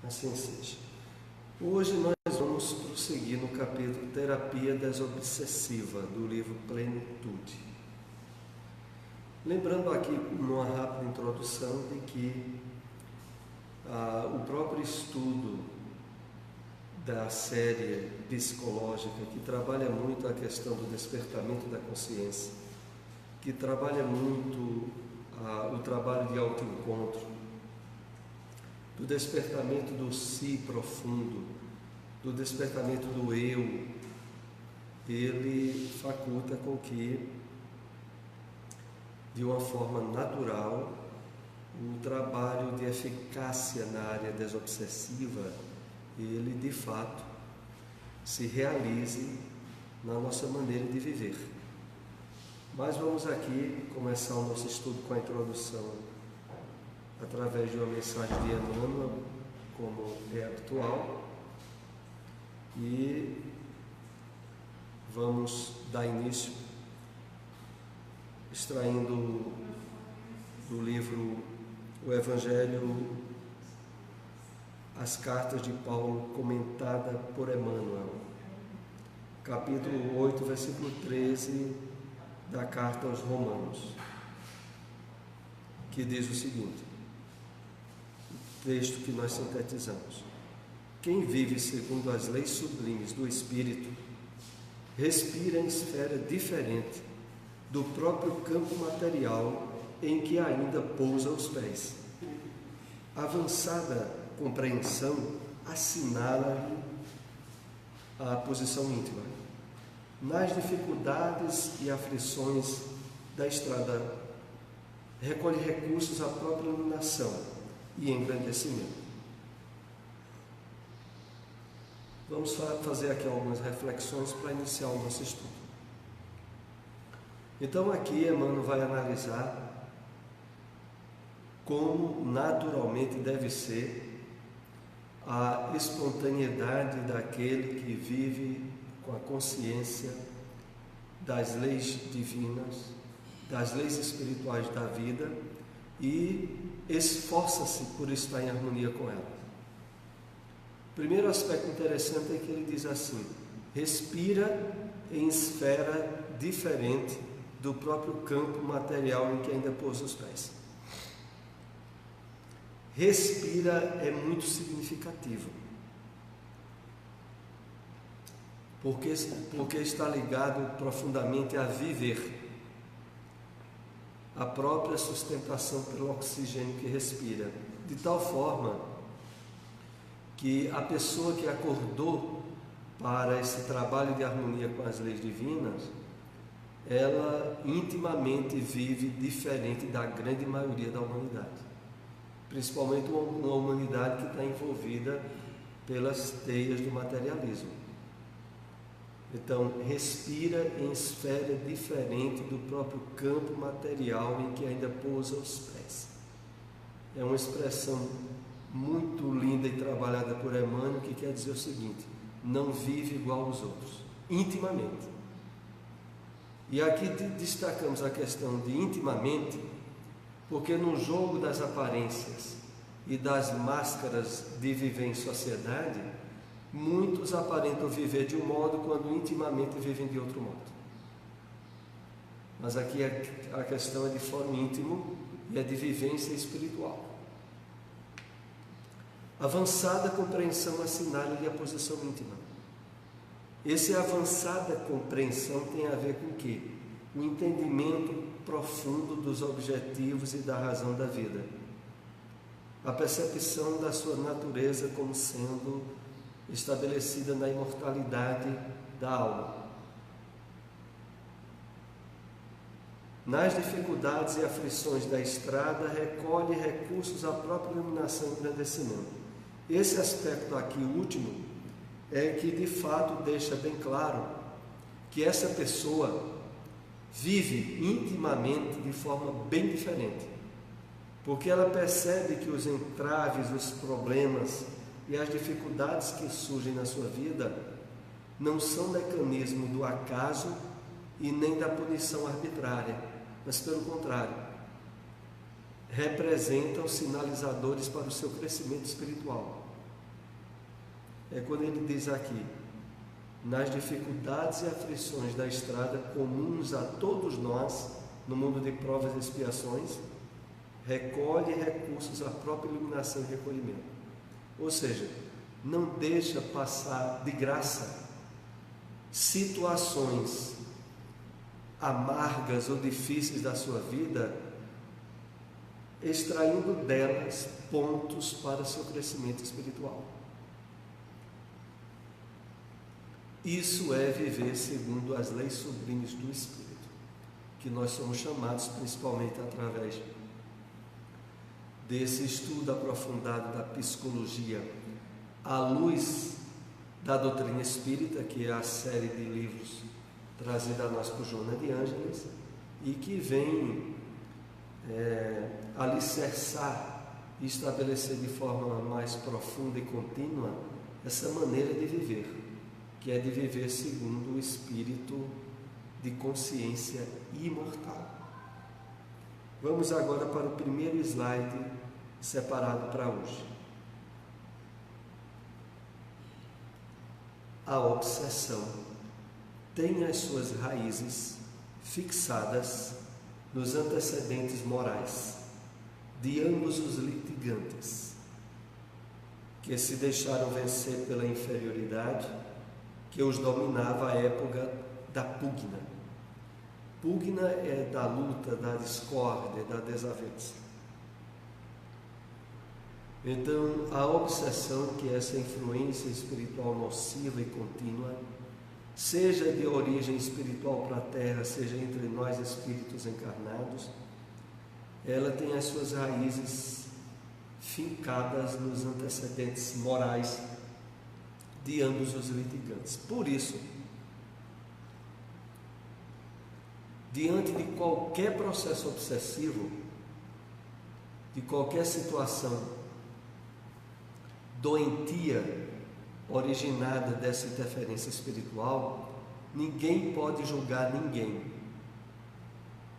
Assim seja. Hoje nós vamos prosseguir no capítulo Terapia Desobsessiva do livro Plenitude. Lembrando aqui, numa rápida introdução, de que o próprio estudo da série psicológica, que trabalha muito a questão do despertamento da consciência, que trabalha muito o trabalho de autoencontro, do despertamento do si profundo, do despertamento do eu, ele faculta com que, de uma forma natural, o trabalho de eficácia na área desobsessiva, ele de fato se realize na nossa maneira de viver. Mas vamos aqui começar o nosso estudo com a introdução através de uma mensagem de Emmanuel, como é habitual, e vamos dar início extraindo do livro O Evangelho, as cartas de Paulo, comentada por Emmanuel, capítulo 8, versículo 13 da carta aos Romanos, que diz o seguinte, o texto que nós sintetizamos: quem vive segundo as leis sublimes do Espírito respira em esfera diferente do próprio campo material em que ainda pousa os pés. Avançada compreensão assinala a posição íntima. Nas dificuldades e aflições da estrada, recolhe recursos à própria iluminação e engrandecimento. Vamos fazer aqui algumas reflexões para iniciar o nosso estudo. Então aqui Emmanuel vai analisar como naturalmente deve ser a espontaneidade daquele que vive com a consciência das leis divinas, das leis espirituais da vida e esforça-se por estar em harmonia com ela. O primeiro aspecto interessante é que ele diz assim: respira em esfera diferente do próprio campo material em que ainda pousa os pés. Respira é muito significativo, porque está ligado profundamente a viver, a própria sustentação pelo oxigênio que respira, de tal forma que a pessoa que acordou para esse trabalho de harmonia com as leis divinas, ela intimamente vive diferente da grande maioria da humanidade, principalmente uma humanidade que está envolvida pelas teias do materialismo. Então, respira em esfera diferente do próprio campo material em que ainda pousa os pés. É uma expressão muito linda e trabalhada por Emmanuel, que quer dizer o seguinte: não vive igual aos outros, intimamente. E aqui destacamos a questão de intimamente, porque no jogo das aparências e das máscaras de viver em sociedade, muitos aparentam viver de um modo quando intimamente vivem de outro modo. Mas aqui a questão é de fórum íntimo e é de vivência espiritual. Avançada compreensão assinala-lhe a posição íntima. Essa avançada compreensão tem a ver com o quê? O entendimento profundo dos objetivos e da razão da vida. A percepção da sua natureza como sendo estabelecida na imortalidade da alma. Nas dificuldades e aflições da estrada, recolhe recursos à própria iluminação e engrandecimento. Esse aspecto aqui, último, é que de fato deixa bem claro que essa pessoa vive intimamente de forma bem diferente, porque ela percebe que os entraves, os problemas e as dificuldades que surgem na sua vida não são mecanismo do acaso e nem da punição arbitrária, mas pelo contrário, representam sinalizadores para o seu crescimento espiritual. é quando ele diz aqui: nas dificuldades e aflições da estrada comuns a todos nós, no mundo de provas e expiações, recolhe recursos à própria iluminação e recolhimento. Ou seja, não deixa passar de graça situações amargas ou difíceis da sua vida, extraindo delas pontos para seu crescimento espiritual. Isso é viver segundo as leis sublimes do Espírito, que nós somos chamados principalmente através desse estudo aprofundado da psicologia à luz da doutrina espírita, que é a série de livros trazida a nós por Joana de Ângeles, e que vem alicerçar e estabelecer de forma mais profunda e contínua essa maneira de viver, que é de viver segundo o espírito de consciência imortal. Vamos agora para o primeiro slide separado para hoje. A obsessão tem as suas raízes fixadas nos antecedentes morais de ambos os litigantes, que se deixaram vencer pela inferioridade que os dominava à época da pugna. Pugna é da luta, da discórdia, da desavença. Então, a obsessão, que é essa influência espiritual nociva e contínua, seja de origem espiritual para a terra, seja entre nós espíritos encarnados, ela tem as suas raízes fincadas nos antecedentes morais de ambos os litigantes. Por isso, diante de qualquer processo obsessivo, de qualquer situação doentia originada dessa interferência espiritual, ninguém pode julgar ninguém,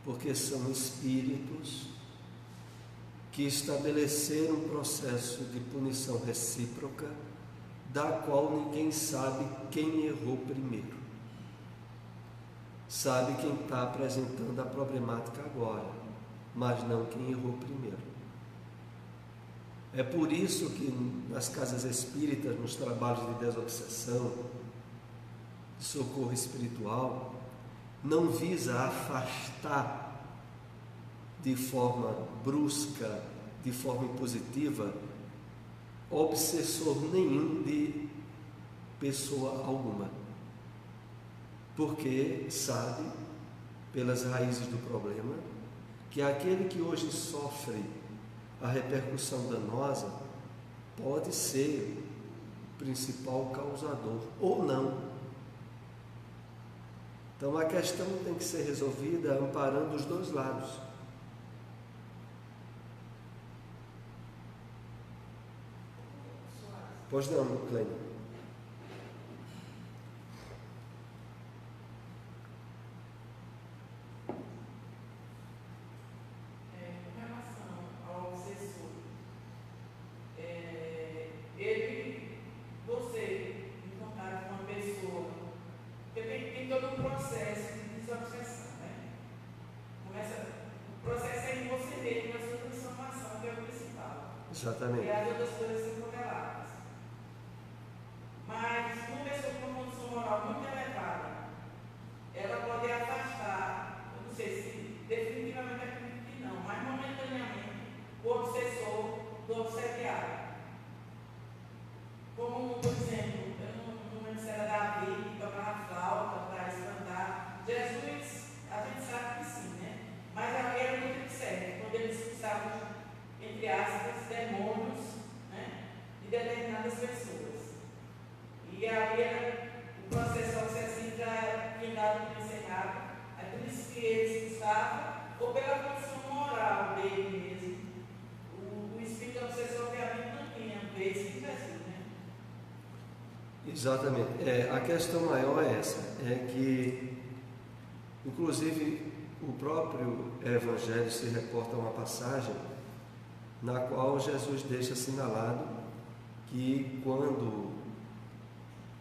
porque são espíritos que estabeleceram um processo de punição recíproca, da qual ninguém sabe quem errou primeiro. Sabe quem está apresentando a problemática agora, mas não quem errou primeiro. É por isso que nas casas espíritas, nos trabalhos de desobsessão, de socorro espiritual, não visa afastar de forma brusca, de forma impositiva, obsessor nenhum de pessoa alguma, porque sabe, pelas raízes do problema, que aquele que hoje sofre a repercussão danosa pode ser o principal causador, ou não. Então a questão tem que ser resolvida amparando os dois lados. Pois não, Clênia? Exatamente. E as outras coisas são correlatas. Mas uma pessoa com uma condição moral muito elevada, ela pode afastar, eu não sei se definitivamente acredito que não, mas momentaneamente, o obsessor do obsediado. Como, por exemplo, eu não lembro se era Davi, que tocava flauta para espantar. Jesus, a gente sabe que sim, né? Mas ali era muito certo, quando ele expulsava, entre aspas, demônios, né, de determinadas pessoas. E ali o processo obsessivo já era guiado por encerrado, é por isso que ele expulsava, ou pela condição moral dele mesmo. O espírito obsessor, obviamente, não tinha vez em Jesus, né? Exatamente. A questão maior é essa, é que, inclusive, o próprio Evangelho se reporta a uma passagem na qual Jesus deixa assinalado que quando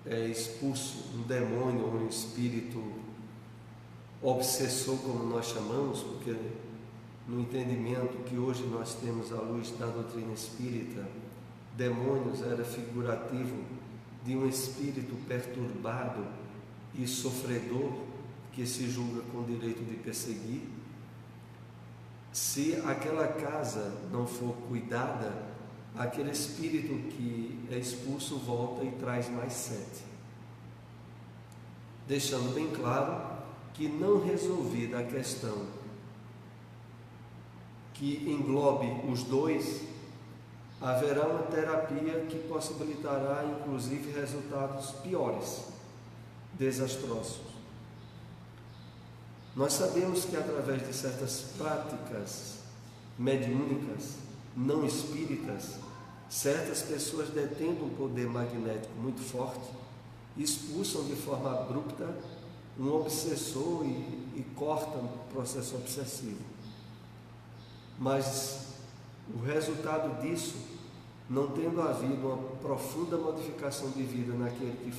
é expulso um demônio ou um espírito obsessor, como nós chamamos, porque no entendimento que hoje nós temos à luz da doutrina espírita, demônios era figurativo de um espírito perturbado e sofredor que se julga com direito de perseguir. Se aquela casa não for cuidada, aquele espírito que é expulso volta e traz mais 7, deixando bem claro que, não resolvida a questão que englobe os dois, haverá uma terapia que possibilitará inclusive resultados piores, desastrosos. Nós sabemos que através de certas práticas mediúnicas, não espíritas, certas pessoas detendo um poder magnético muito forte, expulsam de forma abrupta um obsessor e cortam o processo obsessivo. Mas o resultado disso, não tendo havido uma profunda modificação de vida naquele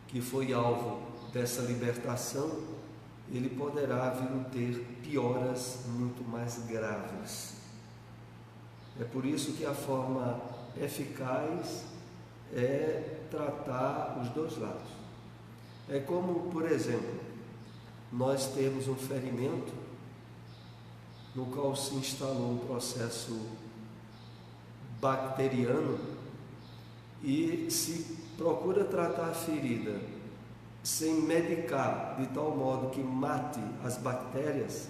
que foi alvo dessa libertação, ele poderá vir a ter pioras muito mais graves. É por isso que a forma eficaz é tratar os dois lados. É como, por exemplo, nós temos um ferimento no qual se instalou um processo bacteriano e se procura tratar a ferida sem medicar de tal modo que mate as bactérias,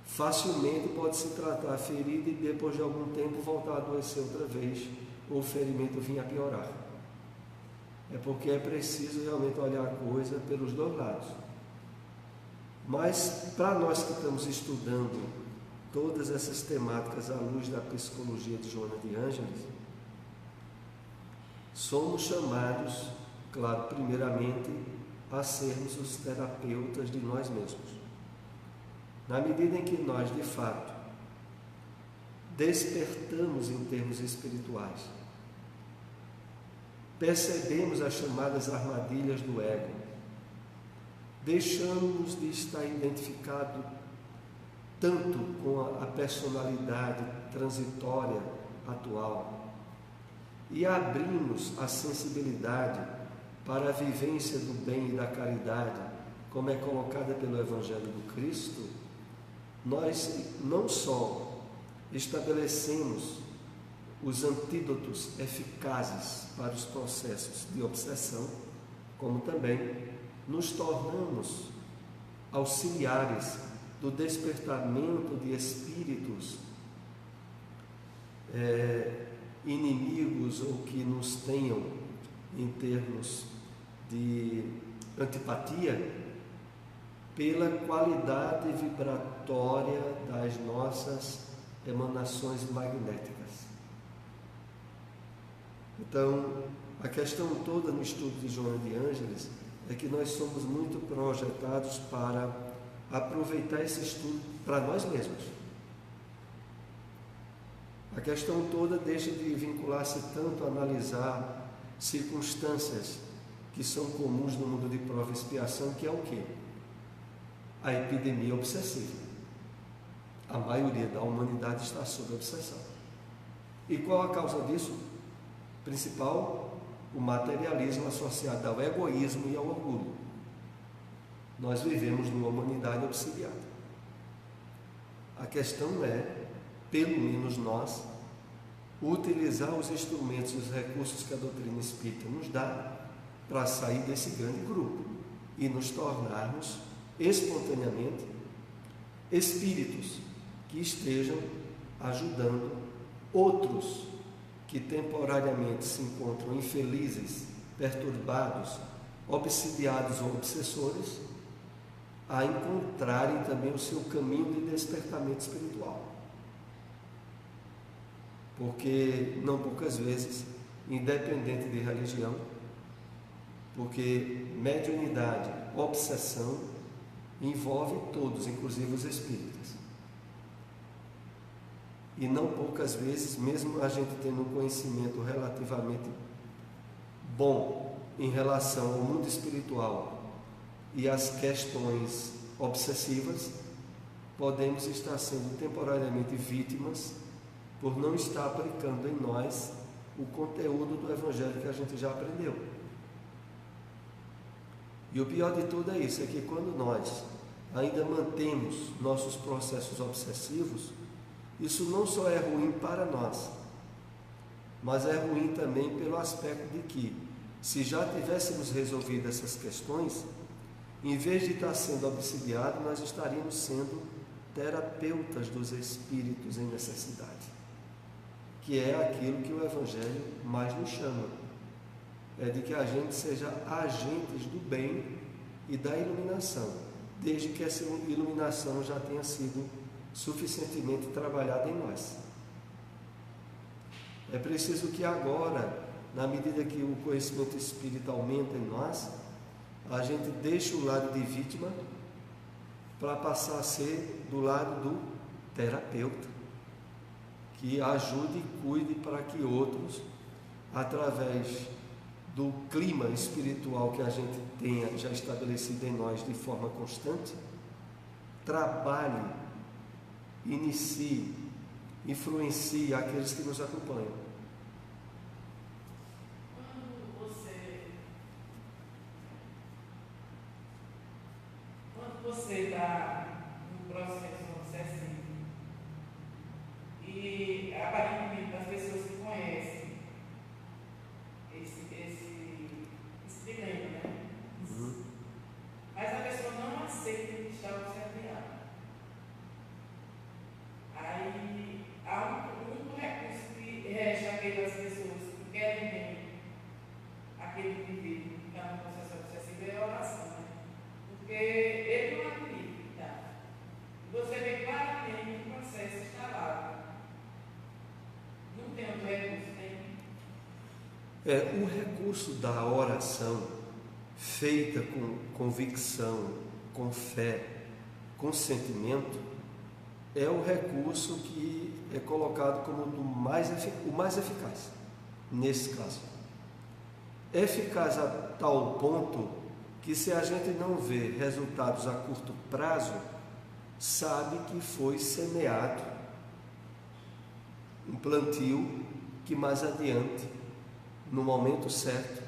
facilmente pode-se tratar a ferida e depois de algum tempo voltar a adoecer outra vez, ou o ferimento vir a piorar. É porque é preciso realmente olhar a coisa pelos dois lados. Mas para nós que estamos estudando todas essas temáticas à luz da psicologia de Joana de Ângeles, somos chamados, claro, primeiramente, a sermos os terapeutas de nós mesmos. Na medida em que nós, de fato, despertamos em termos espirituais, percebemos as chamadas armadilhas do ego, deixamos de estar identificado tanto com a personalidade transitória atual e abrimos a sensibilidade para a vivência do bem e da caridade, como é colocada pelo Evangelho do Cristo, nós não só estabelecemos os antídotos eficazes para os processos de obsessão, como também nos tornamos auxiliares do despertamento de espíritos inimigos ou que nos tenham em termos de antipatia, pela qualidade vibratória das nossas emanações magnéticas. Então, a questão toda no estudo de Joana de Ângeles é que nós somos muito projetados para aproveitar esse estudo para nós mesmos. A questão toda deixa de vincular-se tanto a analisar circunstâncias que são comuns no mundo de prova e expiação, que é o quê? A epidemia obsessiva. A maioria da humanidade está sob obsessão. E qual a causa disso? Principal, o materialismo associado ao egoísmo e ao orgulho. Nós vivemos numa humanidade obsidiada. A questão é, pelo menos nós, utilizar os instrumentos e os recursos que a doutrina espírita nos dá para sair desse grande grupo e nos tornarmos espontaneamente espíritos que estejam ajudando outros que temporariamente se encontram infelizes, perturbados, obsidiados ou obsessores, a encontrarem também o seu caminho de despertamento espiritual. Porque, não poucas vezes, independente de religião, porque mediunidade, obsessão, envolve todos, inclusive os espíritas. E não poucas vezes, mesmo a gente tendo um conhecimento relativamente bom em relação ao mundo espiritual e às questões obsessivas, podemos estar sendo temporariamente vítimas por não estar aplicando em nós o conteúdo do Evangelho que a gente já aprendeu. E o pior de tudo é isso, é que quando nós ainda mantemos nossos processos obsessivos, isso não só é ruim para nós, mas é ruim também pelo aspecto de que, se já tivéssemos resolvido essas questões, em vez de estar sendo obsidiado, nós estaríamos sendo terapeutas dos espíritos em necessidade, que é aquilo que o Evangelho mais nos chama, é de que a gente seja agentes do bem e da iluminação, desde que essa iluminação já tenha sido suficientemente trabalhada em nós. É preciso que agora, na medida que o conhecimento espírita aumenta em nós, a gente deixe o lado de vítima para passar a ser do lado do terapeuta, que ajude e cuide para que outros, através do clima espiritual que a gente tenha já estabelecido em nós de forma constante, trabalhe, inicie, influencie aqueles que nos acompanham. Quando você está no processo obsessivo e aparentemente as pessoas que conhecem esse dilema, né? Mas a pessoa não aceita que está obsediada. Aí há um único recurso que rege aquelas pessoas que querem bem aquele indivíduo que está no processo obsessivo é a oração, né? Porque ele não acredita. Você vê claramente que o processo está lá. Não tem outro recurso, tem? O recurso da oração, feita com convicção, com fé, com sentimento, é o recurso que é colocado como o mais eficaz, nesse caso. Eficaz a tal ponto que, se a gente não vê resultados a curto prazo, sabe que foi semeado um plantio que mais adiante, no momento certo,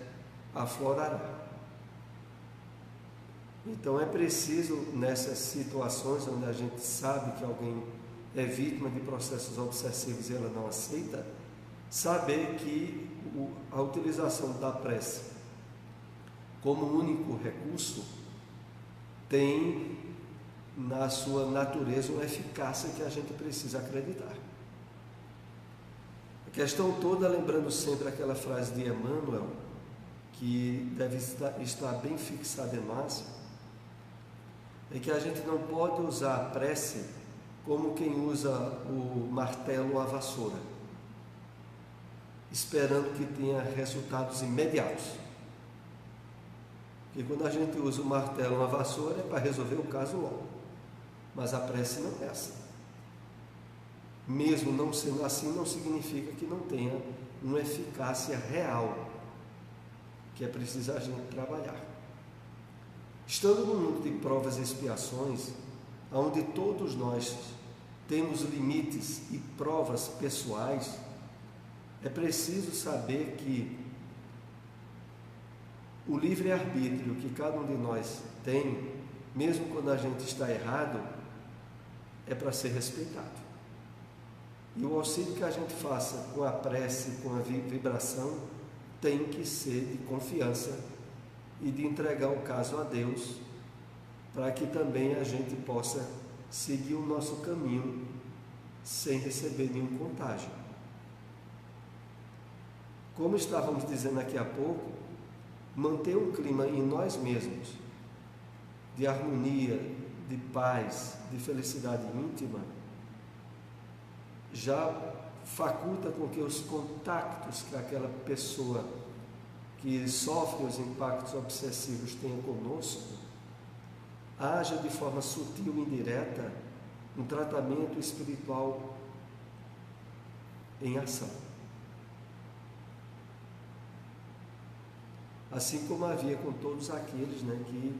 aflorará. Então é preciso, nessas situações onde a gente sabe que alguém é vítima de processos obsessivos e ela não aceita, saber que a utilização da prece como único recurso tem na sua natureza uma eficácia que a gente precisa acreditar. A questão toda, lembrando sempre aquela frase de Emmanuel, que deve estar bem fixada em nós, é que a gente não pode usar a prece como quem usa o martelo ou a vassoura, esperando que tenha resultados imediatos. Porque quando a gente usa o martelo ou a vassoura é para resolver o caso logo, mas a prece não é assim. Mesmo não sendo assim, não significa que não tenha uma eficácia real, que é preciso a gente trabalhar. Estando no mundo de provas e expiações, onde todos nós temos limites e provas pessoais, é preciso saber que o livre-arbítrio que cada um de nós tem, mesmo quando a gente está errado, é para ser respeitado. E o auxílio que a gente faça com a prece, com a vibração, tem que ser de confiança e de entregar o caso a Deus, para que também a gente possa seguir o nosso caminho sem receber nenhum contágio. Como estávamos dizendo aqui há pouco, manter um clima em nós mesmos de harmonia, de paz, de felicidade íntima, já faculta com que os contactos que aquela pessoa que sofre os impactos obsessivos tenha conosco, haja de forma sutil e indireta um tratamento espiritual em ação. assim como havia com todos aqueles, né, que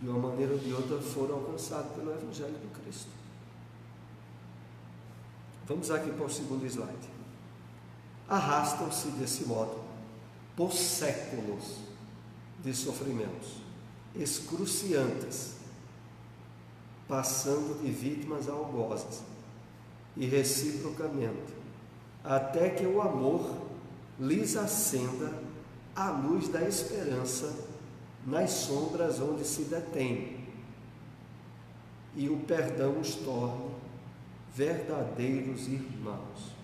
de uma maneira ou de outra foram alcançados pelo Evangelho do Cristo. Vamos aqui para o segundo slide. Arrastam-se desse modo por séculos de sofrimentos excruciantes, passando de vítimas a algozes e reciprocamente, até que o amor lhes acenda a luz da esperança nas sombras onde se detém, e o perdão os torne verdadeiros irmãos.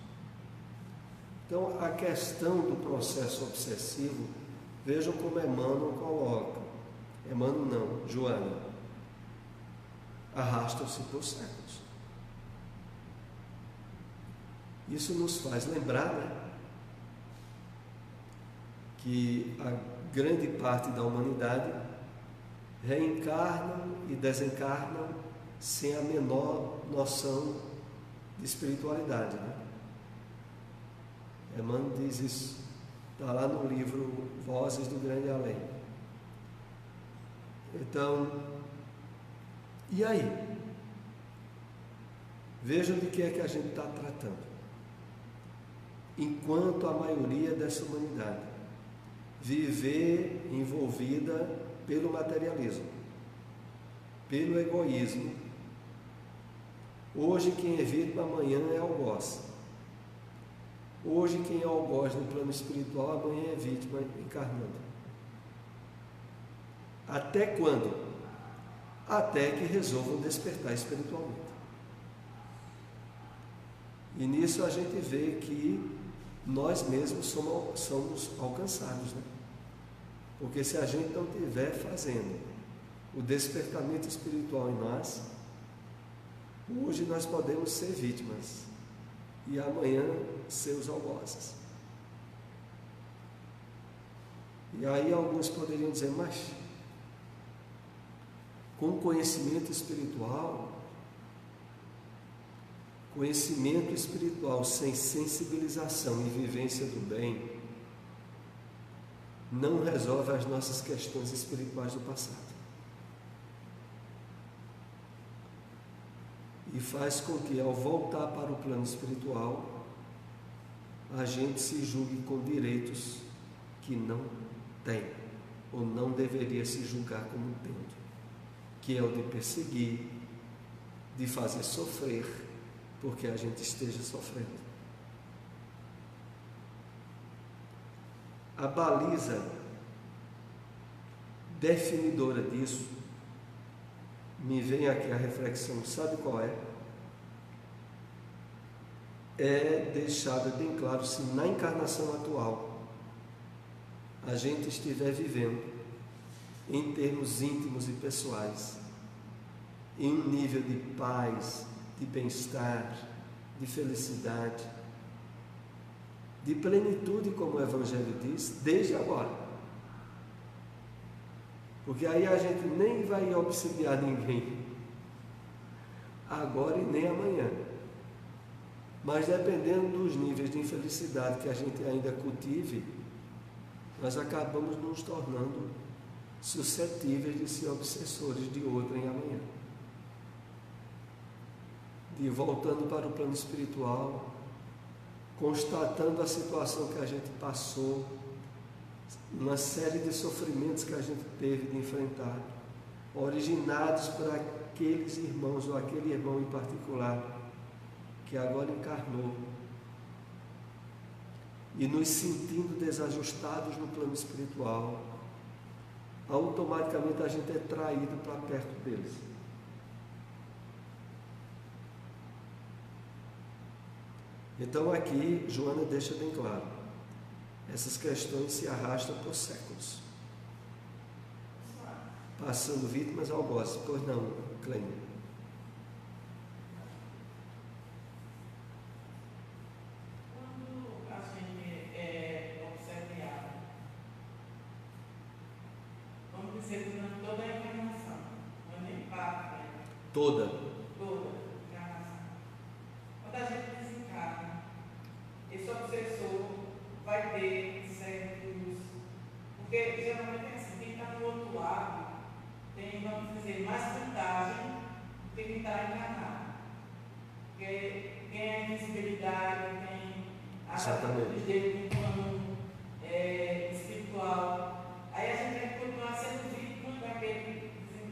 Então, a questão do processo obsessivo, vejam como Emmanuel coloca. Emmanuel não, Joana. Arrastam-se por séculos. Isso nos faz lembrar, né, que a grande parte da humanidade reencarnam e desencarnam sem a menor noção de espiritualidade, né? Emmanuel diz isso, está lá no livro Vozes do Grande Além. Então, e aí? Vejam de que é que a gente está tratando. Enquanto a maioria dessa humanidade viver envolvida pelo materialismo, pelo egoísmo, hoje quem é vítima, amanhã é algoz. Hoje quem é algoz no plano espiritual, amanhã é vítima encarnando. Até quando? Até que resolvam despertar espiritualmente. E nisso a gente vê que nós mesmos somos alcançados, né? Porque se a gente não estiver fazendo o despertamento espiritual em nós, hoje nós podemos ser vítimas e amanhã ser os algozes. E aí alguns poderiam dizer, mas com conhecimento espiritual sem sensibilização e vivência do bem, não resolve as nossas questões espirituais do passado. E faz com que, ao voltar para o plano espiritual, a gente se julgue com direitos que não tem, ou não deveria se julgar como tendo, que é o de perseguir, de fazer sofrer, porque a gente esteja sofrendo. A baliza definidora disso, me vem aqui a reflexão, sabe qual é? É deixada bem claro se na encarnação atual a gente estiver vivendo em termos íntimos e pessoais, em um nível de paz, de bem-estar, de felicidade, de plenitude, como o Evangelho diz, desde agora. Porque aí a gente nem vai obsidiar ninguém, agora e nem amanhã. Mas dependendo dos níveis de infelicidade que a gente ainda cultive, nós acabamos nos tornando suscetíveis de ser obsessores de outro em amanhã. De voltando para o plano espiritual, constatando a situação que a gente passou, uma série de sofrimentos que a gente teve de enfrentar, originados por aqueles irmãos, ou aquele irmão em particular, que agora encarnou, e nos sentindo desajustados no plano espiritual, automaticamente a gente é traído para perto deles. Então aqui Joana deixa bem claro, essas questões se arrastam por séculos, passando vítimas ao algozes. Pois não, Clênia? Quando a gente é obsediado, vamos dizer, durante toda a encarnação, não é nem parte, né? Toda encarnação. Quando a gente desencarna, esse obsessor vai ter certos, Porque geralmente é assim, quem está do outro lado tem, vamos dizer, mais vantagem do que quem está encarnado. Porque quem é invisibilidade, quem atitudes dele no plano espiritual, aí a gente tem que continuar sendo vítima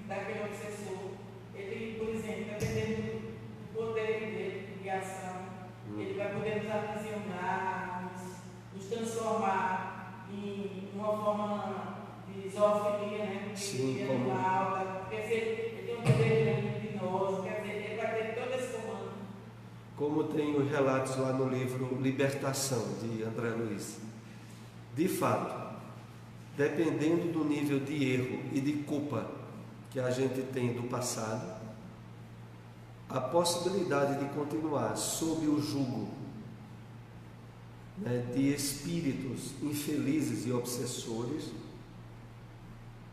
daquele obsessor. Ele, por exemplo, dependendo do poder dele, de criação, ele vai poder nos aprisionar, nos transformar em uma forma de zoofilia, né? Sim, como animal, quer dizer, ele tem um poder de nós, quer dizer, ele vai ter todo esse comando. Como tem os relatos lá no livro Libertação, de André Luiz. De fato, dependendo do nível de erro e de culpa que a gente tem do passado, a possibilidade de continuar sob o jugo, né, de espíritos infelizes e obsessores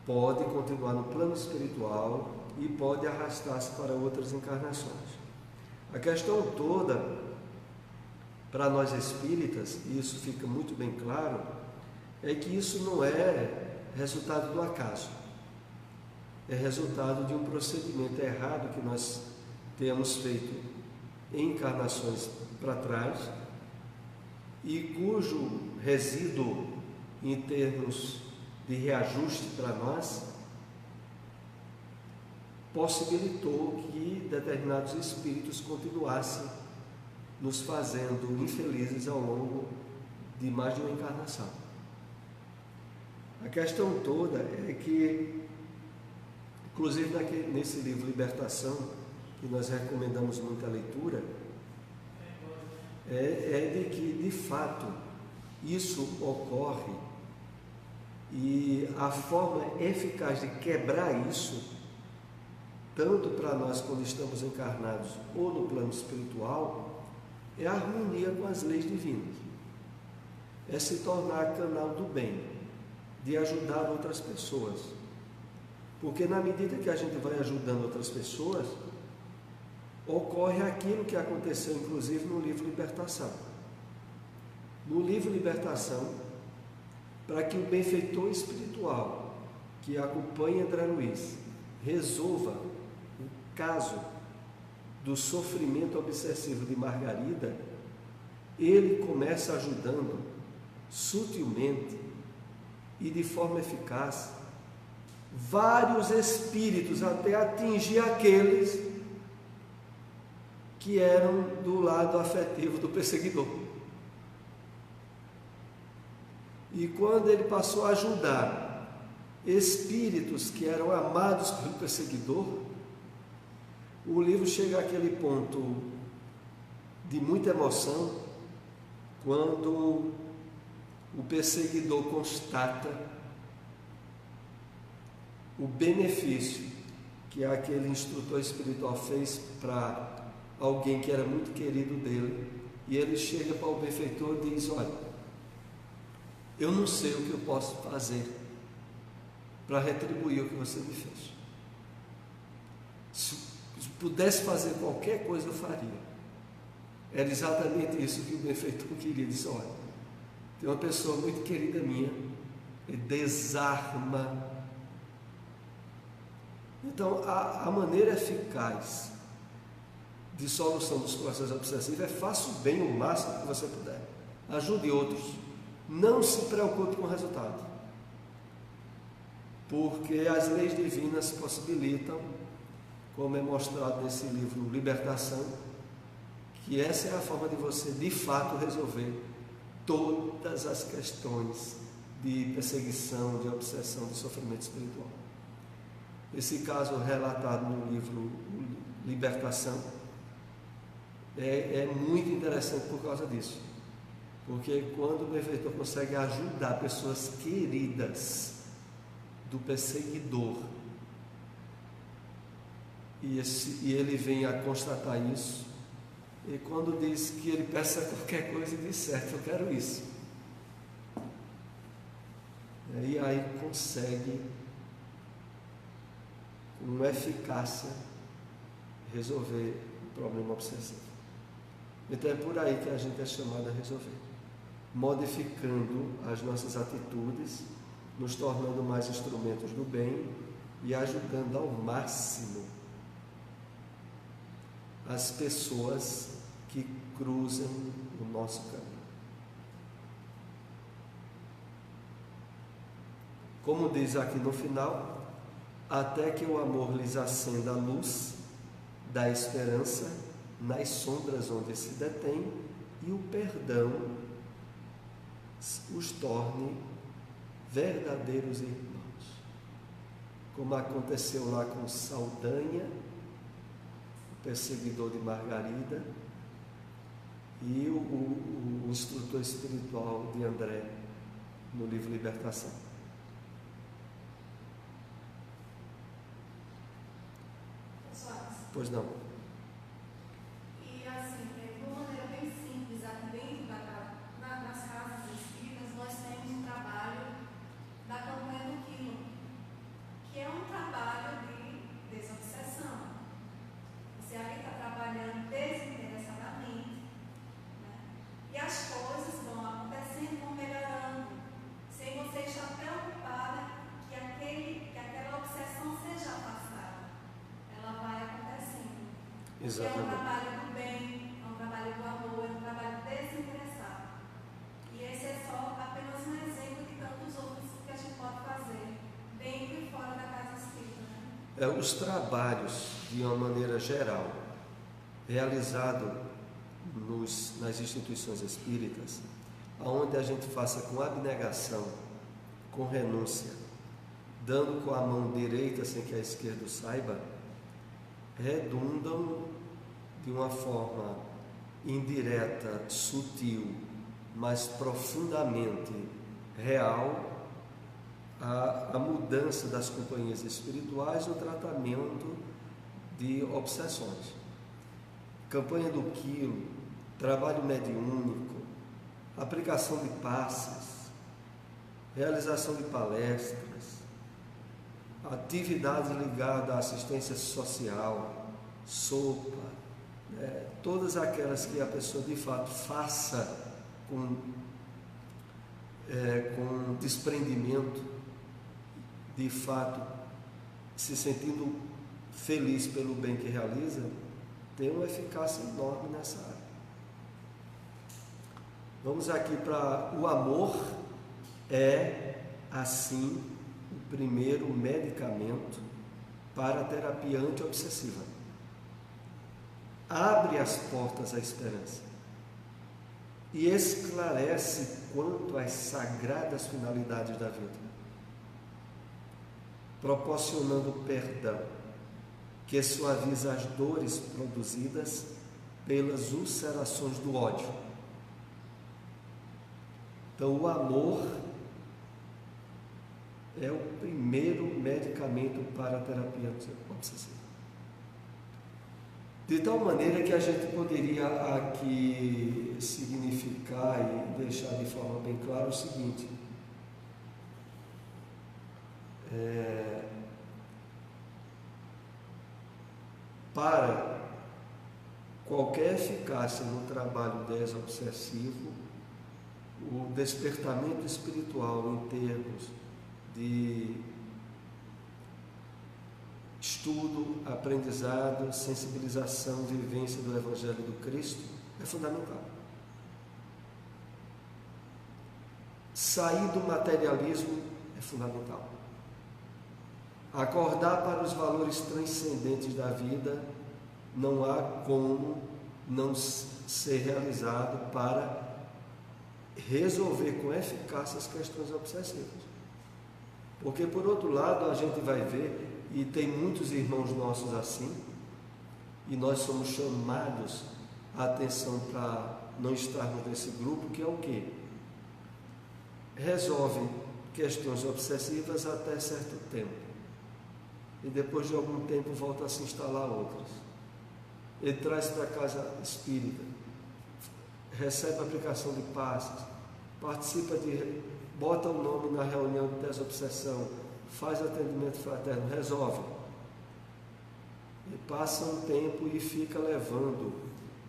pode continuar no plano espiritual e pode arrastar-se para outras encarnações. A questão toda, para nós espíritas, e isso fica muito bem claro, é que isso não é resultado do acaso, é resultado de um procedimento errado que nós temos feito em encarnações para trás e cujo resíduo em termos de reajuste para nós possibilitou que determinados espíritos continuassem nos fazendo infelizes ao longo de mais de uma encarnação. A questão toda é que, inclusive nesse livro Libertação, que nós recomendamos muita leitura, é de que, de fato, isso ocorre e a forma eficaz de quebrar isso, tanto para nós quando estamos encarnados ou no plano espiritual, é a harmonia com as leis divinas, é se tornar canal do bem, de ajudar outras pessoas, porque na medida que a gente vai ajudando outras pessoas, ocorre aquilo que aconteceu inclusive no livro Libertação. No livro Libertação, para que o benfeitor espiritual que acompanha André Luiz resolva o caso do sofrimento obsessivo de Margarida, ele começa ajudando sutilmente e de forma eficaz vários espíritos até atingir aqueles que eram do lado afetivo do perseguidor. E quando ele passou a ajudar espíritos que eram amados pelo perseguidor, o livro chega àquele ponto de muita emoção, quando o perseguidor constata o benefício que aquele instrutor espiritual fez para alguém que era muito querido dele, e ele chega para o benfeitor e diz: olha, eu não sei o que eu posso fazer para retribuir o que você me fez. Se pudesse fazer qualquer coisa, eu faria. Era exatamente isso que o benfeitor queria. Ele disse: olha, tem uma pessoa muito querida minha, ele desarma. Então, a maneira eficaz de solução dos processos obsessivos é faça o bem o máximo que você puder, ajude outros, não se preocupe com o resultado, porque as leis divinas possibilitam, como é mostrado nesse livro Libertação, que essa é a forma de você de fato resolver todas as questões de perseguição, de obsessão, de sofrimento espiritual. Esse caso relatado no livro Libertação é muito interessante por causa disso, porque quando o benfeitor consegue ajudar pessoas queridas do perseguidor, e ele vem a constatar isso, e quando diz que ele peça qualquer coisa, ele diz: certo, eu quero isso, e aí consegue com eficácia resolver o problema obsessivo. Então é por aí que a gente é chamado a resolver, modificando as nossas atitudes nos tornando mais instrumentos do bem e ajudando ao máximo as pessoas que cruzam o nosso caminho. Como diz aqui no final, até que o amor lhes acenda a luz da esperança nas sombras onde se detém e o perdão os torne verdadeiros irmãos. Como aconteceu lá com Saldanha, o perseguidor de Margarida, e o instrutor espiritual de André, no livro Libertação. Pois não. E assim, de uma maneira bem simples, aqui dentro nas casas espíritas, nós temos um trabalho da campanha do Quilo, que é um trabalho de desobsessão. Você ali está trabalhando desinteressadamente, né? E as coisas vão acontecendo, vão melhorando, sem você estar preocupada que aquela obsessão seja afastada. Ela vai acontecendo. Exatamente. É um trabalho do bem, é um trabalho do amor, é um trabalho desinteressado. E esse é só apenas um exemplo de tantos outros que a gente pode fazer, dentro e fora da casa espírita, né? Os trabalhos, de uma maneira geral, realizados nas instituições espíritas, onde a gente faça com abnegação, com renúncia, dando com a mão direita sem que a esquerda o saiba, redundam de uma forma indireta, sutil, mas profundamente real a mudança das companhias espirituais no tratamento de obsessões. Campanha do Quilo, trabalho mediúnico, aplicação de passes, realização de palestras, atividades ligadas à assistência social, sopa, todas aquelas que a pessoa de fato faça com desprendimento, de fato se sentindo feliz pelo bem que realiza, tem uma eficácia enorme nessa área. Vamos aqui para o amor é assim o primeiro medicamento para a terapia antiobsessiva. Abre as portas à esperança e esclarece quanto às sagradas finalidades da vida, proporcionando perdão que suaviza as dores produzidas pelas ulcerações do ódio. Então, o amor é o primeiro medicamento para a terapia obsessiva. De tal maneira que a gente poderia aqui significar e deixar de forma bem clara o seguinte: para qualquer eficácia no trabalho desobsessivo, o despertamento espiritual em termos de estudo, aprendizado, sensibilização, vivência do Evangelho do Cristo é fundamental. Sair do materialismo é fundamental. Acordar para os valores transcendentes da vida não há como não ser realizado para resolver com eficácia as questões obsessivas. Porque, por outro lado, a gente vai ver, e tem muitos irmãos nossos assim, e nós somos chamados a atenção para não estarmos nesse grupo, que é o quê? Resolvem questões obsessivas até certo tempo, e depois de algum tempo volta a se instalar outras. Ele traz para a casa espírita, recebe a aplicação de passes, participa bota o nome na reunião de desobsessão, faz atendimento fraterno, resolve. E passa um tempo e fica levando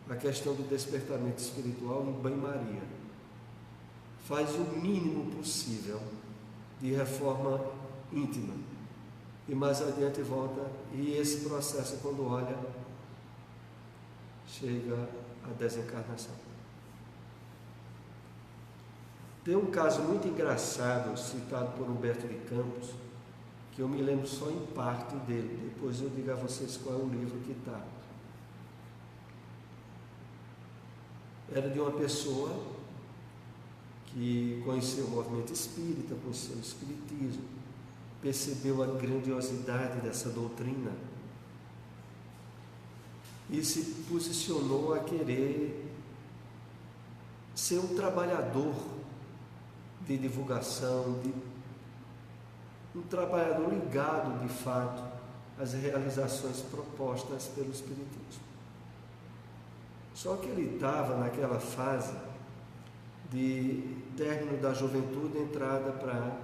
a questão do despertamento espiritual em banho-maria. Faz o mínimo possível de reforma íntima. E mais adiante volta, e esse processo, quando olha, chega à desencarnação. Tem um caso muito engraçado, citado por Humberto de Campos, que eu me lembro só em parte dele. Depois eu digo a vocês qual é o livro que está. Era de uma pessoa que conheceu o movimento espírita, conheceu o espiritismo, percebeu a grandiosidade dessa doutrina e se posicionou a querer ser um trabalhador de divulgação, um trabalhador ligado de fato às realizações propostas pelo espiritismo. Só que ele estava naquela fase de término da juventude, entrada para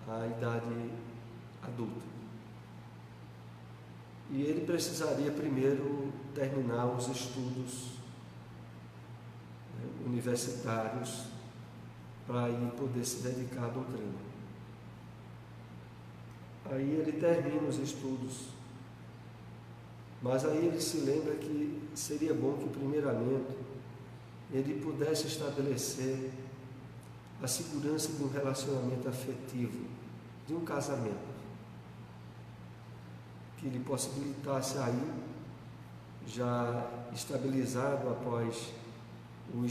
a idade adulta. E ele precisaria primeiro terminar os estudos universitários para aí poder se dedicar à doutrina. Aí ele termina os estudos, mas aí ele se lembra que seria bom que primeiramente ele pudesse estabelecer a segurança de um relacionamento afetivo, de um casamento, que lhe possibilitasse aí, já estabilizado após o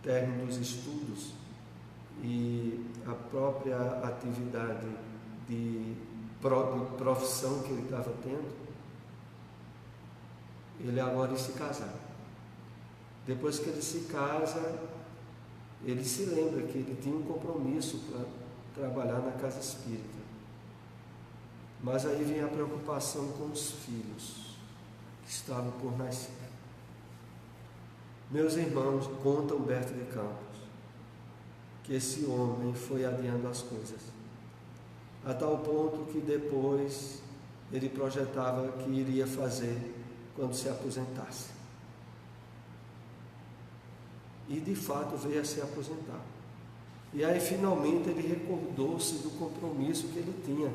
término dos estudos e a própria atividade de profissão que ele estava tendo, ele agora ia se casar. Depois que ele se casa, ele se lembra que ele tinha um compromisso para trabalhar na casa espírita. Mas aí vem a preocupação com os filhos que estavam por nascer. Meus irmãos, conta Humberto de Campos que esse homem foi adiando as coisas, a tal ponto que depois ele projetava que iria fazer quando se aposentasse. E de fato veio a se aposentar. E aí finalmente ele recordou-se do compromisso que ele tinha.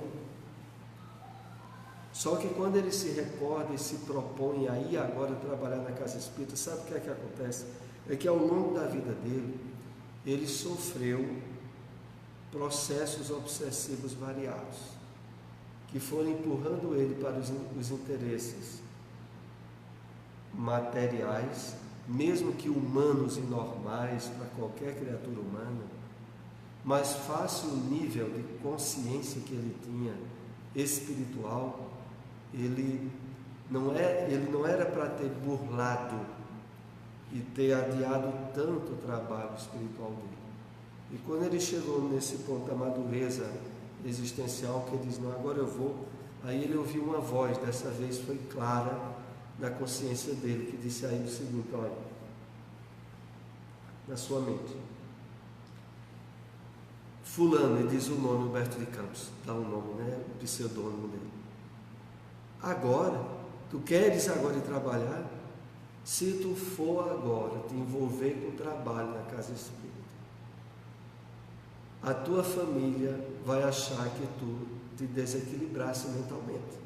Só que quando ele se recorda e se propõe aí agora trabalhar na casa espírita, sabe o que é que acontece? É que ao longo da vida dele, ele sofreu processos obsessivos variados, que foram empurrando ele para os interesses materiais, mesmo que humanos e normais para qualquer criatura humana, mas face o nível de consciência que ele tinha espiritual, ele não era para ter burlado e ter adiado tanto o trabalho espiritual dele. E quando ele chegou nesse ponto da madureza existencial, que ele diz, não, agora eu vou, aí ele ouviu uma voz, dessa vez foi clara, da consciência dele, que disse a ele o seguinte, olha, na sua mente, fulano, ele diz o nome, Humberto de Campos, dá um nome, né, o pseudônimo dele. Agora, tu queres agora ir trabalhar? Se tu for agora te envolver com o trabalho na casa espírita, a tua família vai achar que tu te desequilibrasse mentalmente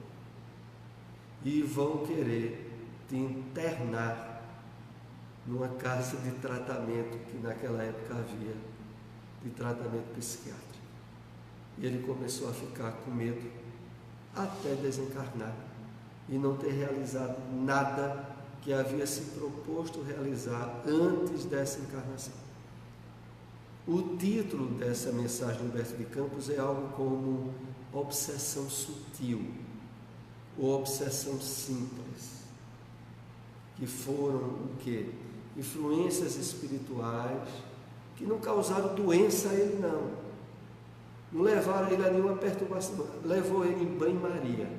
e vão querer te internar numa casa de tratamento que naquela época havia, de tratamento psiquiátrico. E ele começou a ficar com medo até desencarnar e não ter realizado nada que havia se proposto realizar antes dessa encarnação. O título dessa mensagem do Humberto de Campos é algo como obsessão sutil ou obsessão simples, que foram o quê? Influências espirituais que não causaram doença a ele, não levaram ele a nenhuma perturbação, levou ele em banho-maria,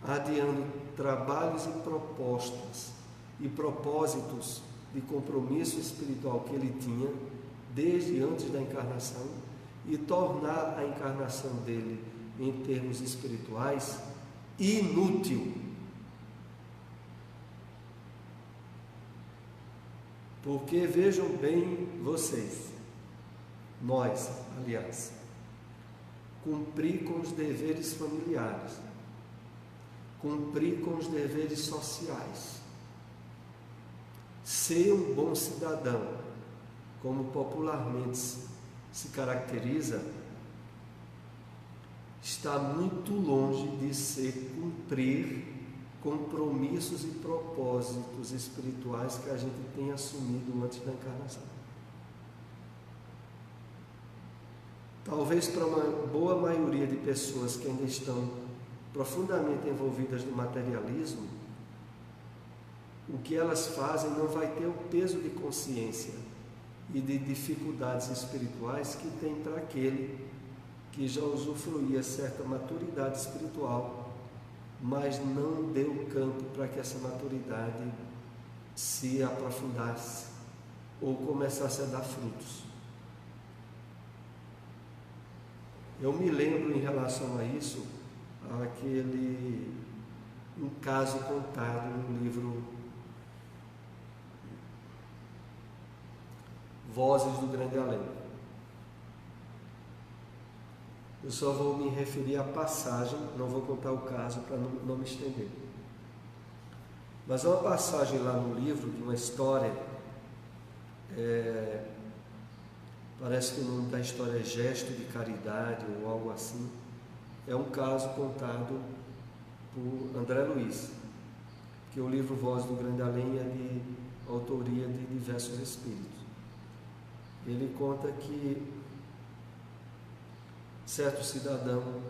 adiando trabalhos e propostas e propósitos de compromisso espiritual que ele tinha desde antes da encarnação, e tornar a encarnação dele em termos espirituais inútil. Porque vejam bem vocês, nós, aliás, cumprir com os deveres familiares, cumprir com os deveres sociais, ser um bom cidadão, como popularmente se caracteriza, está muito longe de ser cumprir compromissos e propósitos espirituais que a gente tem assumido antes da encarnação. Talvez para uma boa maioria de pessoas que ainda estão profundamente envolvidas no materialismo, o que elas fazem não vai ter o peso de consciência e de dificuldades espirituais que tem para aquele que já usufruía certa maturidade espiritual, mas não deu campo para que essa maturidade se aprofundasse ou começasse a dar frutos. Eu me lembro em relação a isso, um caso contado no livro Vozes do Grande Além. Eu só vou me referir à passagem, não vou contar o caso para não me estender. Mas há uma passagem lá no livro de uma história, parece que o nome da história é Gesto de Caridade ou algo assim. É um caso contado por André Luiz, que o livro Voz do Grande Além é de autoria de diversos espíritos. Ele conta que certo cidadão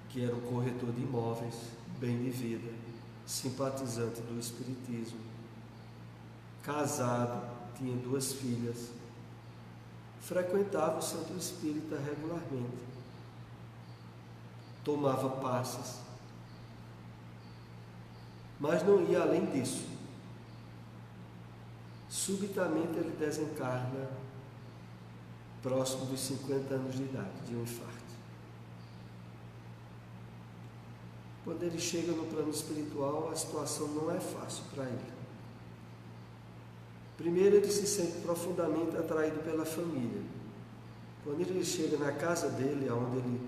que era um corretor de imóveis, bem de vida, simpatizante do espiritismo, casado, tinha 2 filhas, frequentava o centro espírita regularmente, tomava passes, mas não ia além disso. Subitamente ele desencarna próximo dos 50 anos de idade, de um infarto. Quando ele chega no plano espiritual, a situação não é fácil para ele. Primeiro, ele se sente profundamente atraído pela família. Quando ele chega na casa dele, onde ele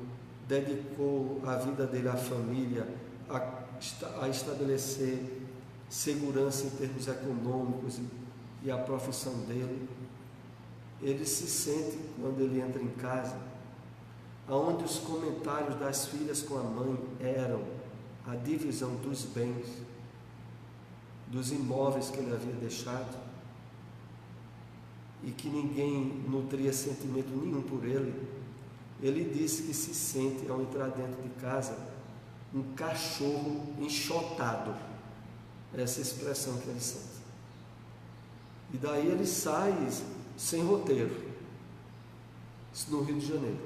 dedicou a vida dele à família, a estabelecer segurança em termos econômicos e a profissão dele, ele se sente, quando ele entra em casa, onde os comentários das filhas com a mãe eram a divisão dos bens, dos imóveis que ele havia deixado, e que ninguém nutria sentimento nenhum por ele. Ele disse que se sente, ao entrar dentro de casa, um cachorro enxotado. Essa expressão que ele sente. E daí ele sai sem roteiro, no Rio de Janeiro,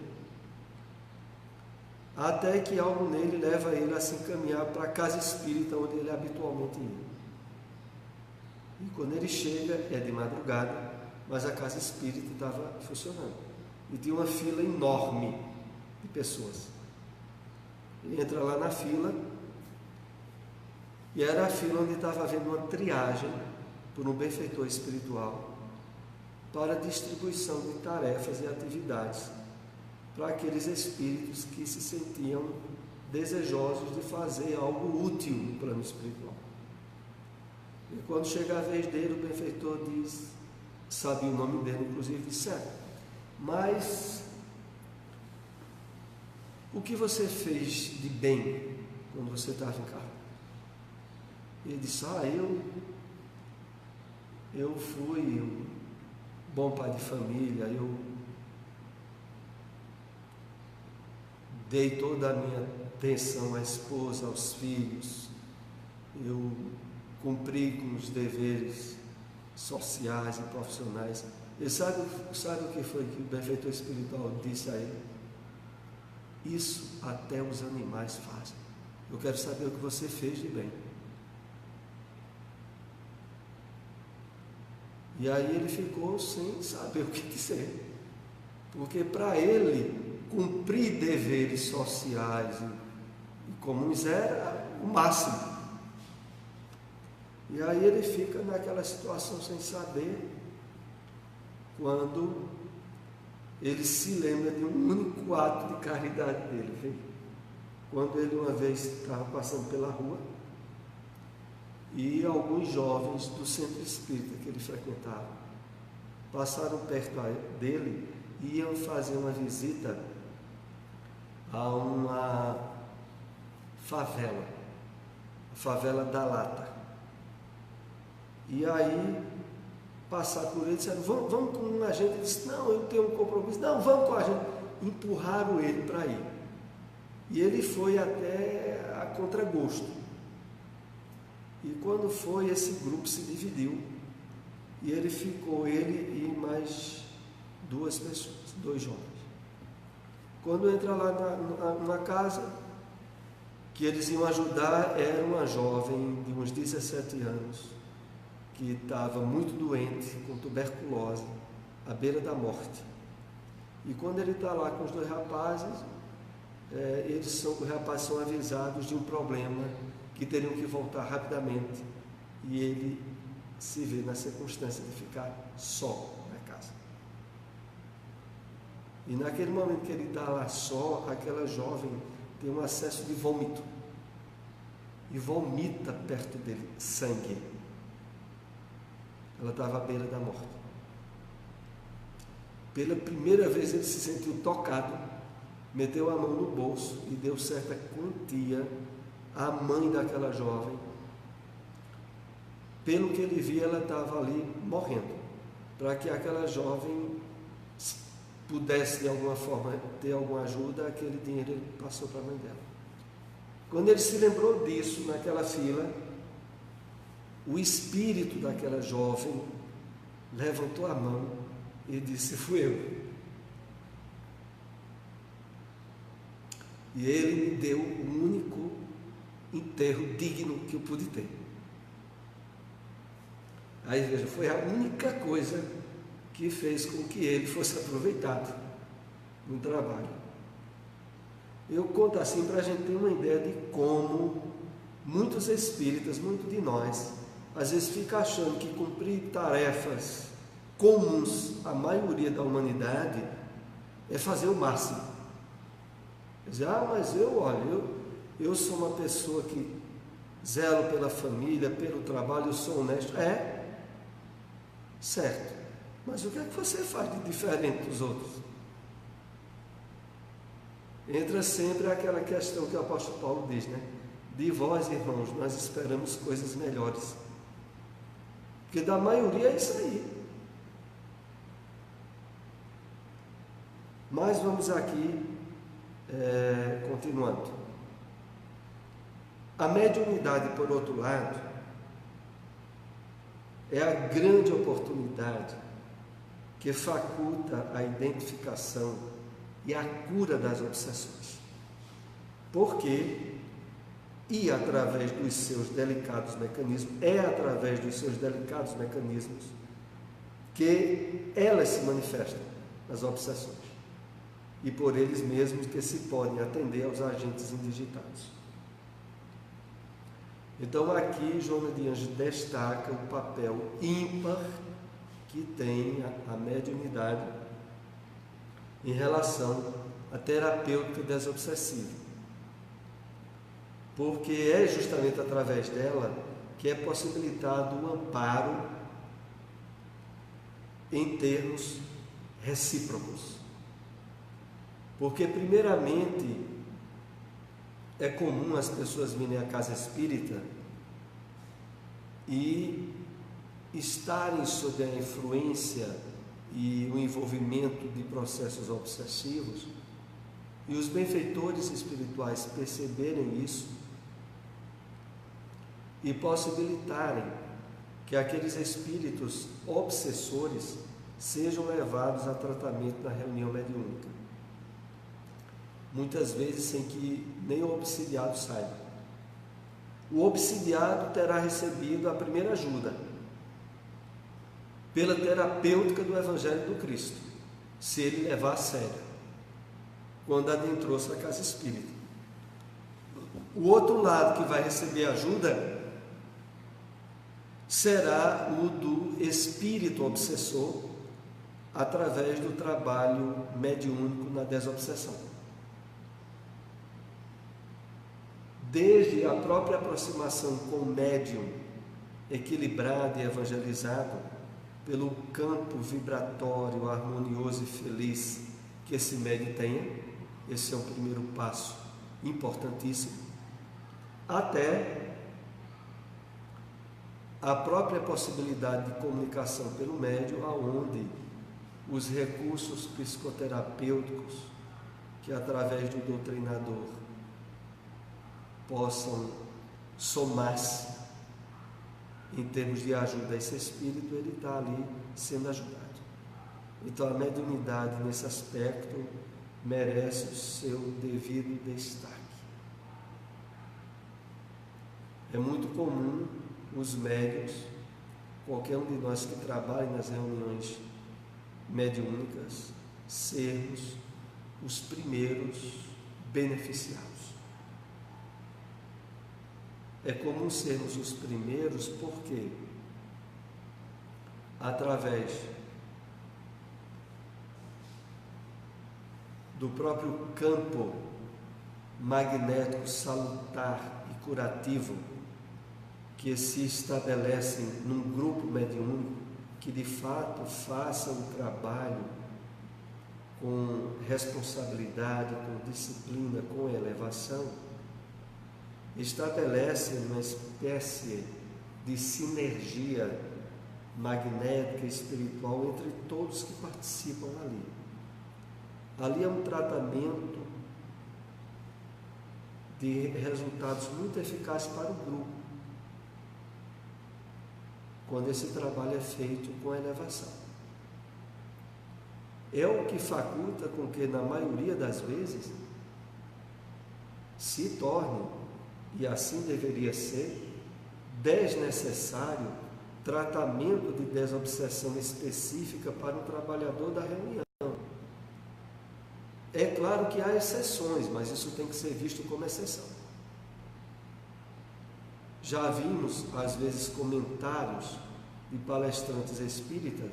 até que algo nele leva ele a se encaminhar para a casa espírita onde ele habitualmente ia. E quando ele chega, é de madrugada, mas a casa espírita estava funcionando e tinha uma fila enorme de pessoas. Ele entra lá na fila, e era a fila onde estava havendo uma triagem por um benfeitor espiritual para distribuição de tarefas e atividades para aqueles espíritos que se sentiam desejosos de fazer algo útil no plano espiritual. E quando chega a vez dele, o benfeitor diz, sabia o nome dele, inclusive, disse: mas o que você fez de bem quando você estava em casa? Ele disse: eu fui um bom pai de família, eu dei toda a minha atenção à esposa, aos filhos, eu cumpri com os deveres sociais e profissionais. E sabe o que foi que o benfeitor espiritual disse a ele? Isso até os animais fazem. Eu quero saber o que você fez de bem. E aí ele ficou sem saber o que dizer, porque para ele cumprir deveres sociais e comuns era o máximo. E aí ele fica naquela situação sem saber quando ele se lembra de um único ato de caridade dele. Viu? Quando ele uma vez estava passando pela rua e alguns jovens do centro espírita que ele frequentava passaram perto dele e iam fazer uma visita a uma favela, a favela da Lata. E aí passar por ele, disseram, vamos com a gente. Ele disse, não, eu tenho um compromisso. Não, vamos com a gente. Empurraram ele para ir. E ele foi até a contragosto. E quando foi, esse grupo se dividiu. E ele ficou, ele e mais 2 pessoas, 2 jovens. Quando entra lá na casa, que eles iam ajudar, era uma jovem de uns 17 anos, que estava muito doente, com tuberculose, à beira da morte. E quando ele está lá com os 2 rapazes, os rapazes são avisados de um problema, que teriam que voltar rapidamente, e ele se vê na circunstância de ficar só na casa. E naquele momento que ele está lá só, aquela jovem tem um acesso de vômito, e vomita perto dele sangue. Ela estava à beira da morte. Pela primeira vez ele se sentiu tocado, meteu a mão no bolso e deu certa quantia à mãe daquela jovem. Pelo que ele via, ela estava ali morrendo, para que aquela jovem pudesse de alguma forma ter alguma ajuda. Aquele dinheiro ele passou para a mãe dela. Quando ele se lembrou disso naquela fila, o espírito daquela jovem levantou a mão e disse, fui eu. E ele me deu o único enterro digno que eu pude ter. Aí veja, foi a única coisa que fez com que ele fosse aproveitado no trabalho. Eu conto assim para a gente ter uma ideia de como muitos espíritas, muito de nós, às vezes fica achando que cumprir tarefas comuns à maioria da humanidade é fazer o máximo. Diz, mas eu sou uma pessoa que zelo pela família, pelo trabalho, eu sou honesto. Certo. Mas o que é que você faz de diferente dos outros? Entra sempre aquela questão que o apóstolo Paulo diz, né? De vós, irmãos, nós esperamos coisas melhores. Porque da maioria é isso aí. Mas vamos aqui, continuando. A mediunidade, por outro lado, é a grande oportunidade que faculta a identificação e a cura das obsessões. Porque, através dos seus delicados mecanismos, que elas se manifestam, as obsessões, e por eles mesmos que se podem atender aos agentes indigitados. Então aqui Joana de Ângeles destaca o papel ímpar que tem a mediunidade em relação à terapêutica desobsessiva, porque é justamente através dela que é possibilitado o amparo em termos recíprocos. Porque primeiramente é comum as pessoas virem à casa espírita e estarem sob a influência e o envolvimento de processos obsessivos, e os benfeitores espirituais perceberem isso e possibilitarem que aqueles espíritos obsessores sejam levados a tratamento na reunião mediúnica, muitas vezes sem que nem o obsidiado saiba. O obsidiado terá recebido a primeira ajuda pela terapêutica do Evangelho do Cristo, se ele levar a sério, quando adentrou-se a casa espírita. O outro lado que vai receber ajuda será o do espírito obsessor, através do trabalho mediúnico na desobsessão. Desde a própria aproximação com o médium equilibrado e evangelizado, pelo campo vibratório, harmonioso e feliz que esse médium tenha, esse é um primeiro passo importantíssimo, até a própria possibilidade de comunicação pelo médium, aonde os recursos psicoterapêuticos que através do doutrinador possam somar-se em termos de ajuda a esse espírito, ele está ali sendo ajudado. Então a mediunidade nesse aspecto merece o seu devido destaque. É muito comum os médiuns, qualquer um de nós que trabalhe nas reuniões mediúnicas, sermos os primeiros beneficiados. É comum sermos os primeiros porque, através do próprio campo magnético salutar e curativo que se estabelecem num grupo mediúnico, que de fato faça o trabalho com responsabilidade, com disciplina, com elevação, estabelece uma espécie de sinergia magnética e espiritual entre todos que participam ali. Ali é um tratamento de resultados muito eficazes para o grupo, quando esse trabalho é feito com elevação. É o que faculta com que, na maioria das vezes, se torne, e assim deveria ser, desnecessário tratamento de desobsessão específica para um trabalhador da reunião. É claro que há exceções, mas isso tem que ser visto como exceção. Já vimos, às vezes, comentários de palestrantes espíritas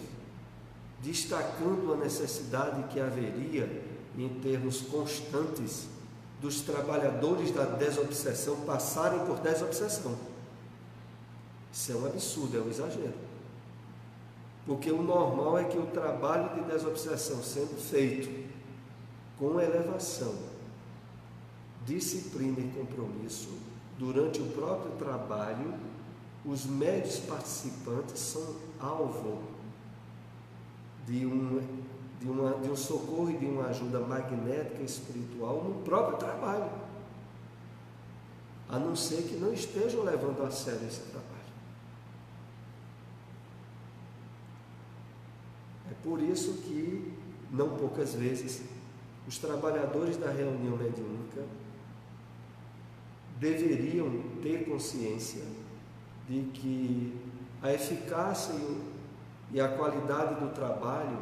destacando a necessidade que haveria, em termos constantes, dos trabalhadores da desobsessão passarem por desobsessão. Isso é um absurdo, é um exagero. Porque o normal é que o trabalho de desobsessão sendo feito com elevação, disciplina e compromisso, durante o próprio trabalho, os médios participantes são alvo de um socorro e de uma ajuda magnética e espiritual no próprio trabalho, a não ser que não estejam levando a sério esse trabalho. É por isso que, não poucas vezes, os trabalhadores da reunião mediúnica deveriam ter consciência de que a eficácia e a qualidade do trabalho,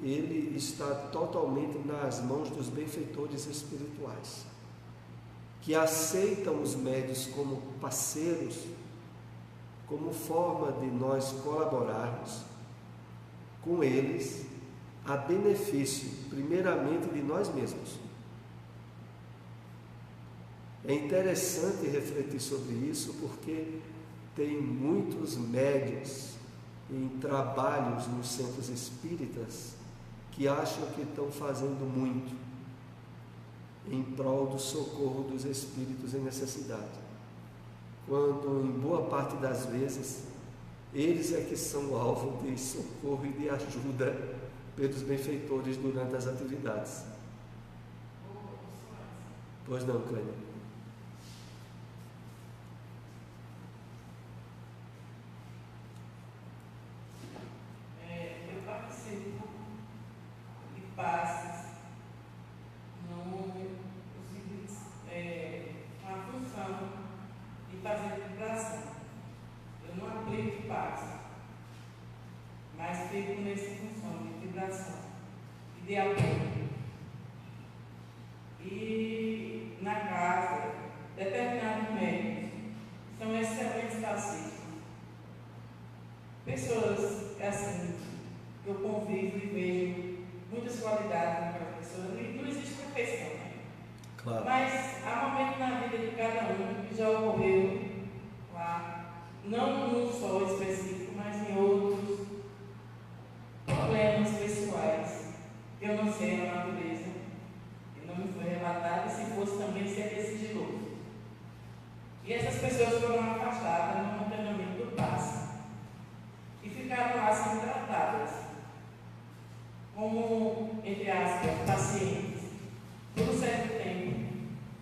ele está totalmente nas mãos dos benfeitores espirituais, que aceitam os médios como parceiros, como forma de nós colaborarmos com eles a benefício, primeiramente, de nós mesmos. É interessante refletir sobre isso, porque tem muitos médiuns em trabalhos nos centros espíritas que acham que estão fazendo muito em prol do socorro dos espíritos em necessidade, quando, em boa parte das vezes, eles é que são alvo de socorro e de ajuda pelos benfeitores durante as atividades. Pois não, Clênia? Eu participo de passes com a função de fazer vibração. Eu não aplico passe, mas fico nessa função de vibração e de apoio. E na casa, determinados médicos são excelentes taxistas. Pessoas assim, eu convivo e vejo muitas qualidades naquela pessoa. Não existe perfeição, né? Claro. Mas há momentos na vida de cada um que já ocorreu lá, não num só específico, mas em outros problemas pessoais. Eu não sei a natureza, e não me foi relatado, e se fosse também seria sigiloso. E essas pessoas foram afastadas no montanhamento do passe e ficaram lá sendo tratadas como, entre aspas, pacientes, por um certo tempo.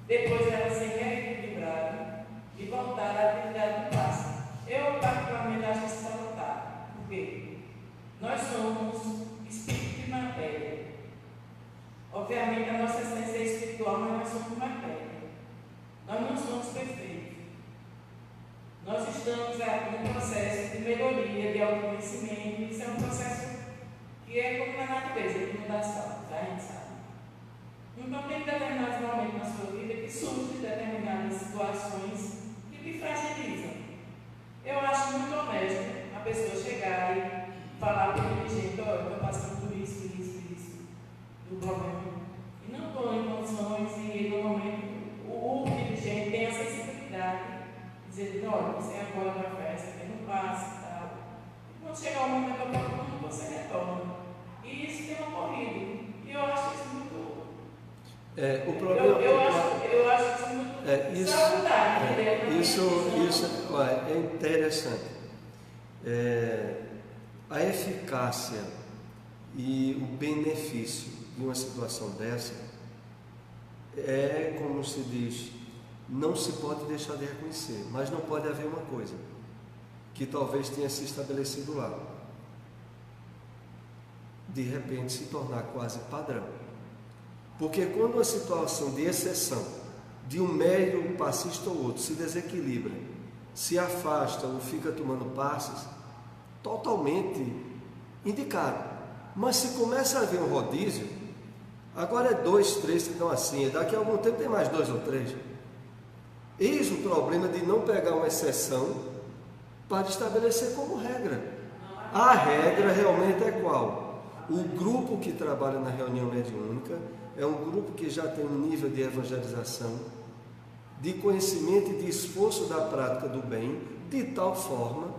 Depois elas se reequilibraram e voltaram à atividade do passe. Eu, particularmente, acho isso salutar, porque nós somos espírito de matéria. Obviamente, a nossa essência é espiritual, mas nós somos matéria. Nós não somos perfeitos. Nós estamos num processo de melhoria, de autoconhecimento. Isso é um processo que é como na natureza, de mudação, tá? A gente sabe. Então, tem determinados momentos na sua vida que surgem determinadas situações que te fragilizam. Eu acho muito honesto a pessoa chegar e falar para o dirigente: olha, eu estou passando por isso, do problema. E não estou em condições, e no momento o dirigente tem a sensibilidade de dizer: olha, você agora vai festa, que não passa e tal. E quando chegar o momento oportuno, você retorna. E isso tem ocorrido. E eu acho isso muito. O problema, eu acho isso muito salutar. Isso olha, é interessante. A eficácia e o benefício de uma situação dessa é, como se diz, não se pode deixar de reconhecer, mas não pode haver uma coisa que talvez tenha se estabelecido lá, de repente se tornar quase padrão. Porque quando uma situação de exceção, de um mero passista ou outro, se desequilibra, se afasta ou fica tomando passes, totalmente indicado. Mas se começa a haver um rodízio, agora é 2, 3 que estão assim, daqui a algum tempo tem mais 2 ou 3. Eis o problema de não pegar uma exceção para estabelecer como regra. A regra realmente é qual? O grupo que trabalha na reunião mediúnica é um grupo que já tem um nível de evangelização, de conhecimento e de esforço da prática do bem, de tal forma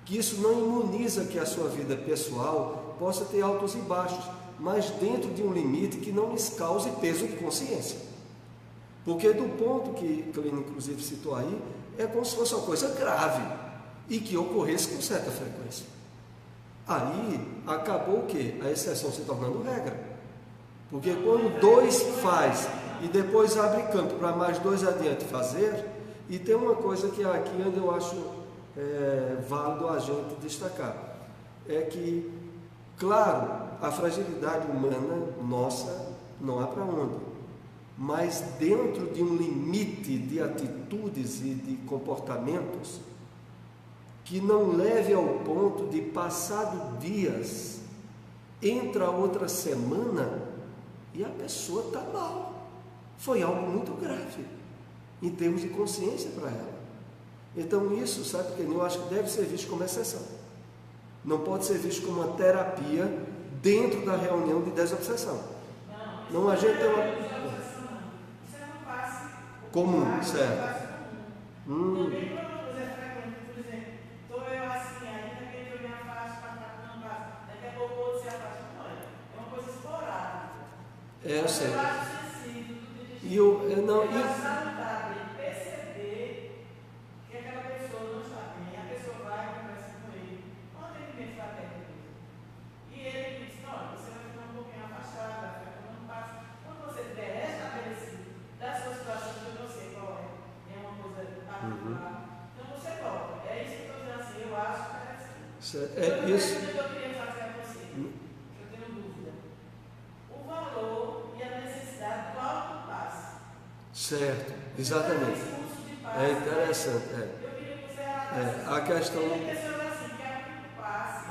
que isso não imuniza que a sua vida pessoal possa ter altos e baixos, mas dentro de um limite que não lhes cause peso de consciência. Porque do ponto que Clínio inclusive citou aí, é como se fosse uma coisa grave e que ocorresse com certa frequência. Aí acabou o quê? A exceção se tornando regra. Porque quando 2 faz e depois abre campo para mais 2 adiante fazer, e tem uma coisa que aqui onde eu acho válido a gente destacar, é que, claro, a fragilidade humana nossa não há para onde, mas dentro de um limite de atitudes e de comportamentos que não leve ao ponto de, passado dias, entra outra semana e a pessoa está mal. Foi algo muito grave em termos de consciência para ela. Então isso, sabe, que eu acho que deve ser visto como exceção. Não pode ser visto como uma terapia dentro da reunião de desobsessão. Não, a gente tem uma... Isso é um passe comum, certo? Também quando uma coisa é frequente, por exemplo, estou eu assim, aí naquele eu me afasto, não passa, daqui a pouco o outro se afasta. Não, é uma coisa esporádica. Eu sei. Eu acho sensível, E acho salutável perceber que aquela pessoa não está bem, a pessoa vai e conversa com ele, não tem ninguém fraterno. E ele diz: não, você vai ficar um pouquinho afastado, vai ficar tomando passo. Quando você tiver restabelecido da sua situação, que eu não sei qual é uma coisa particular, então você volta. É isso que eu estou dizendo assim, eu acho que é assim. isso. O que eu queria fazer a você, eu tenho dúvida. O valor e a necessidade do autopasse. Certo, exatamente. É interessante. Eu queria que você relatasse. A questão. Tem pessoas assim que aplicam o passe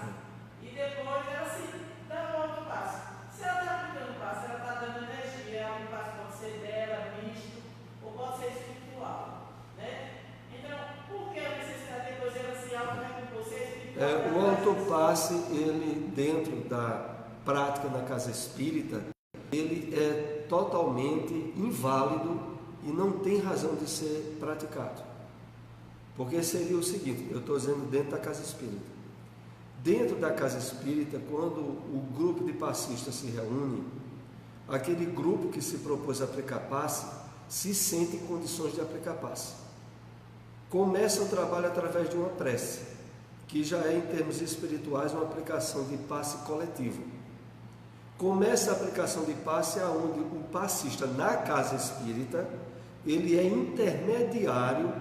e depois ela se dá o autopasse. Se ela está aplicando o passe, ela está dando energia, o passe pode ser dela, místico, ou pode ser espiritual. Né? Então, por que a necessidade depois ela se auto-recompor, ser espiritual? O autopasse, ele dentro da prática na casa espírita, ele é totalmente inválido e não tem razão de ser praticado. Porque seria o seguinte, eu estou dizendo dentro da casa espírita. Dentro da casa espírita, quando o grupo de passistas se reúne, aquele grupo que se propôs a aplicar passe, se sente em condições de aplicar passe. Começa o trabalho através de uma prece, que já é, em termos espirituais, uma aplicação de passe coletivo. Começa a aplicação de passe onde o passista na casa espírita, ele é intermediário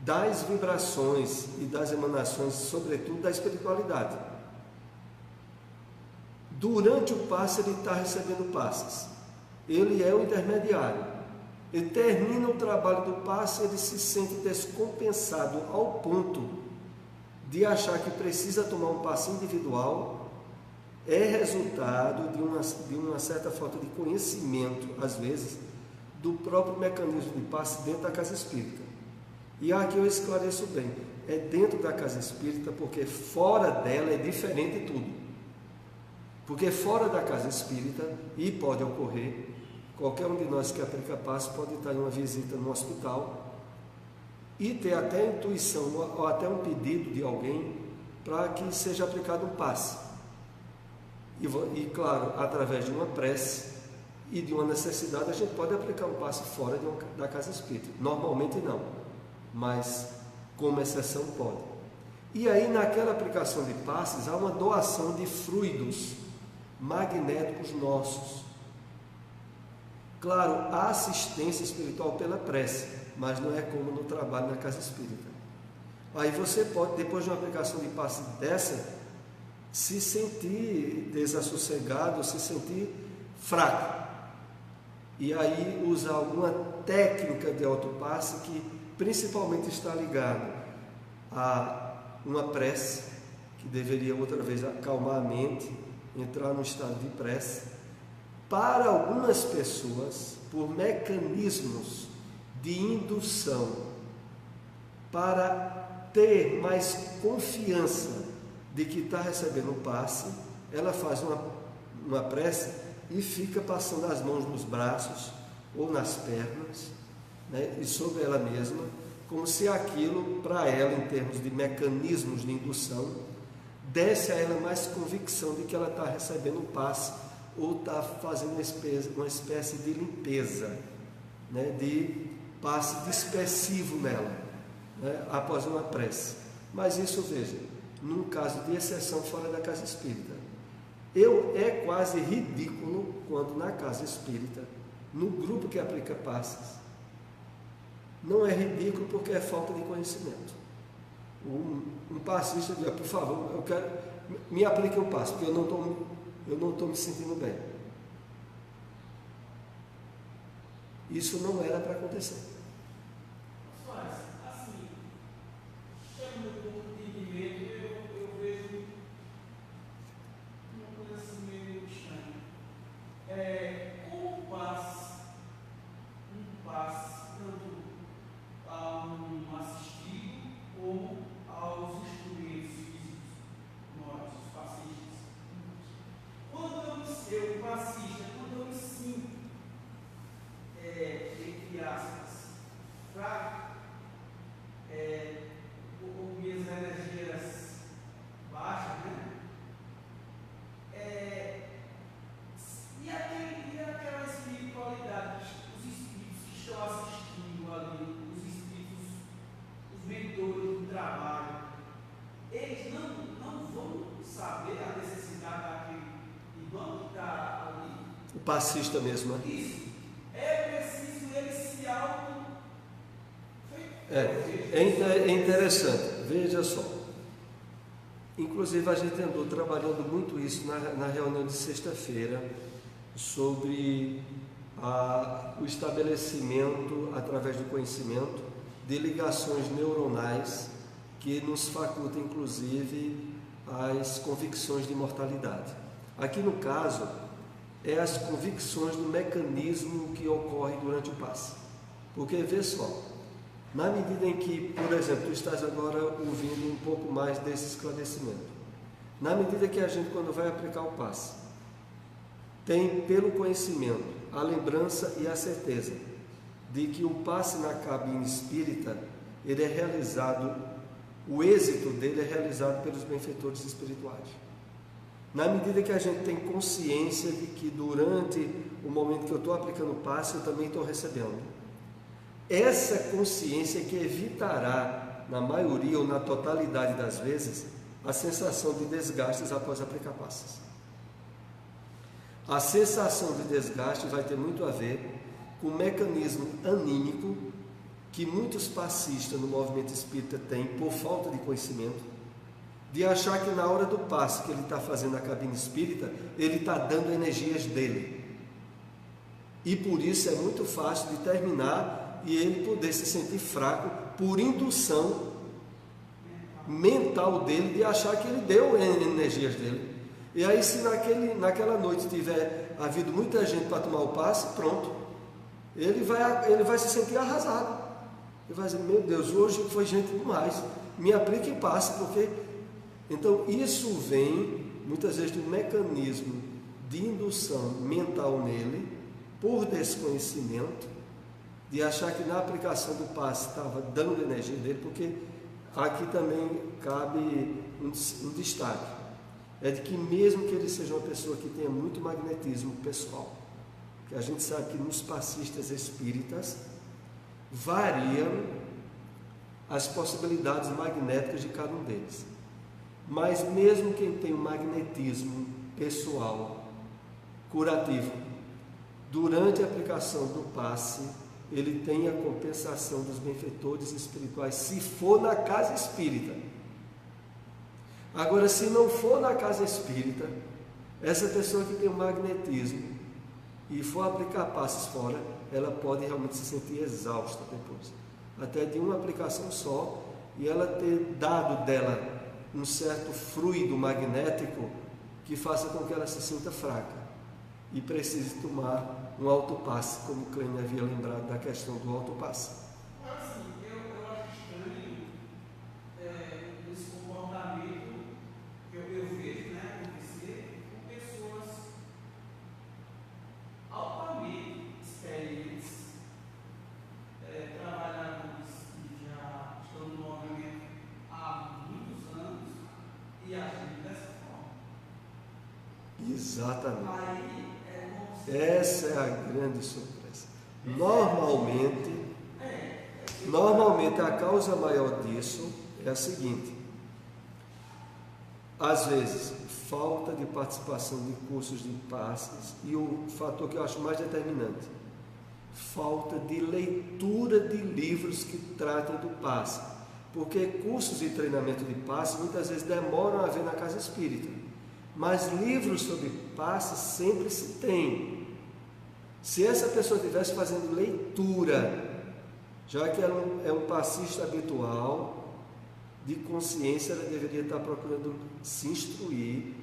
das vibrações e das emanações, sobretudo da espiritualidade. Durante o passe, ele está recebendo passes. Ele é o intermediário. Ele termina o trabalho do passe, ele se sente descompensado ao ponto de achar que precisa tomar um passe individual. É resultado de uma certa falta de conhecimento, às vezes, do próprio mecanismo de passe dentro da casa espírita. E aqui eu esclareço bem, é dentro da casa espírita, porque fora dela é diferente tudo. Porque fora da casa espírita, e pode ocorrer, qualquer um de nós que aplica passe pode estar em uma visita no hospital e ter até a intuição ou até um pedido de alguém para que seja aplicado um passe. E claro, através de uma prece e de uma necessidade, a gente pode aplicar um passe fora da casa espírita. Normalmente não, mas como exceção pode. E aí, naquela aplicação de passes, há uma doação de fluidos magnéticos nossos. Claro, há assistência espiritual pela prece, mas não é como no trabalho na casa espírita. Aí você pode, depois de uma aplicação de passe dessa, se sentir desassossegado, se sentir fraco. E aí usar alguma técnica de autopasse que principalmente está ligado a uma prece, que deveria outra vez acalmar a mente, entrar num estado de prece. Para algumas pessoas, por mecanismos de indução, para ter mais confiança de que está recebendo o passe, ela faz uma prece e fica passando as mãos nos braços ou nas pernas, né, e sobre ela mesma, como se aquilo, para ela, em termos de mecanismos de indução, desse a ela mais convicção de que ela está recebendo o passe ou está fazendo uma espécie de limpeza, né, de passe dispersivo nela, né, após uma prece. Mas isso, veja, num caso de exceção fora da casa espírita. É quase ridículo quando na casa espírita, no grupo que aplica passes, não é ridículo porque é falta de conhecimento. Um passista diz, por favor, eu quero, me aplique um passe, porque eu não estou me sentindo bem. Isso não era para acontecer. O passista mesmo, né? Isso. É preciso ele se auto... É interessante, veja só. Inclusive a gente andou trabalhando muito isso na reunião de sexta-feira, sobre o estabelecimento, através do conhecimento, de ligações neuronais que nos facultam, inclusive, as convicções de imortalidade. Aqui no caso, é as convicções do mecanismo que ocorre durante o passe. Porque, vê só, Na medida em que, por exemplo, tu estás agora ouvindo um pouco mais desse esclarecimento, na medida que a gente, quando vai aplicar o passe, tem pelo conhecimento a lembrança e a certeza de que o passe na cabine espírita, ele é realizado, o êxito dele é realizado pelos benfeitores espirituais. Na medida que a gente tem consciência de que durante o momento que eu estou aplicando o passe, eu também estou recebendo. Essa consciência que evitará, na maioria ou na totalidade das vezes, a sensação de desgastes após aplicar passes. A sensação de desgaste vai ter muito a ver com o mecanismo anímico que muitos passistas no movimento espírita têm por falta de conhecimento, de achar que na hora do passe que ele está fazendo na cabine espírita, ele está dando energias dele. E por isso é muito fácil de terminar e ele poder se sentir fraco por indução mental dele de achar que ele deu energias dele. E aí, se naquela noite tiver havido muita gente para tomar o passe, pronto, ele vai se sentir arrasado. Ele vai dizer, meu Deus, hoje foi gente demais, me aplique e passe, porque... Então, isso vem, muitas vezes, de um mecanismo de indução mental nele, por desconhecimento, de achar que na aplicação do passe estava dando energia dele, porque aqui também cabe um destaque. É de que mesmo que ele seja uma pessoa que tenha muito magnetismo pessoal, que a gente sabe que nos passistas espíritas variam as possibilidades magnéticas de cada um deles. Mas mesmo quem tem um magnetismo pessoal curativo, durante a aplicação do passe, ele tem a compensação dos benfeitores espirituais, se for na casa espírita. Agora, se não for na casa espírita, essa pessoa que tem um magnetismo e for aplicar passes fora, ela pode realmente se sentir exausta depois, até de uma aplicação só, e ela ter dado dela um certo fluido magnético que faça com que ela se sinta fraca e precise tomar um autopasse, como o Clênio havia lembrado da questão do autopasse. Assim, eu acho estranho esse comportamento que eu vejo, né, acontecer com pessoas altamente experientes, trabalhadores que já estão no movimento há muitos anos e agindo dessa forma. Exatamente. Aí, essa é a grande surpresa. Normalmente a causa maior disso é a seguinte: às vezes, falta de participação de cursos de passes, e o fator que eu acho mais determinante, falta de leitura de livros que tratem do passe, porque cursos de treinamento de passe muitas vezes demoram a ver na casa espírita, mas livros sobre passe sempre se tem. Se essa pessoa estivesse fazendo leitura, já que ela é um passista habitual, de consciência, ela deveria estar procurando se instruir,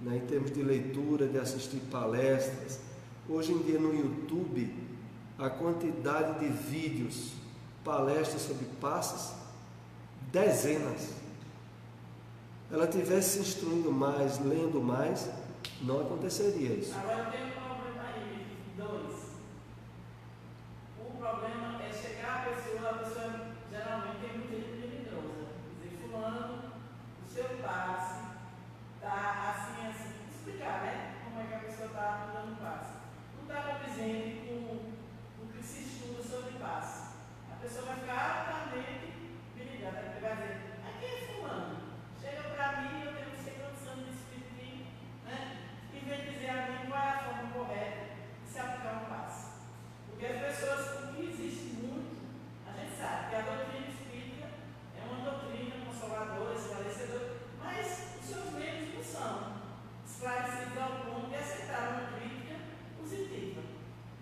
né, em termos de leitura, de assistir palestras. Hoje em dia no YouTube, a quantidade de vídeos, palestras sobre passes, dezenas. Ela estivesse se instruindo mais, lendo mais, não aconteceria isso. Agora tem um problema aí, dois. O problema é chegar a pessoa geralmente tem muito jeito melindrosa. Dizer, fulano, o seu passe está assim, explicar, né? Como é que a pessoa está dando o passe. Não está condizente com o que se estuda sobre passe. A pessoa vai ficar altamente melindrosa, vai dizer, aqui é fulano, chega para mim, eu tenho que ser condição de espiritismo, né? E vem dizer a mim qual é a forma correta de se aplicar um passe. Porque as pessoas, o que existe muito, a gente sabe que a doutrina espírita é uma doutrina consoladora, esclarecedora, mas os seus membros não são esclarecidos ao ponto de aceitar uma crítica positiva,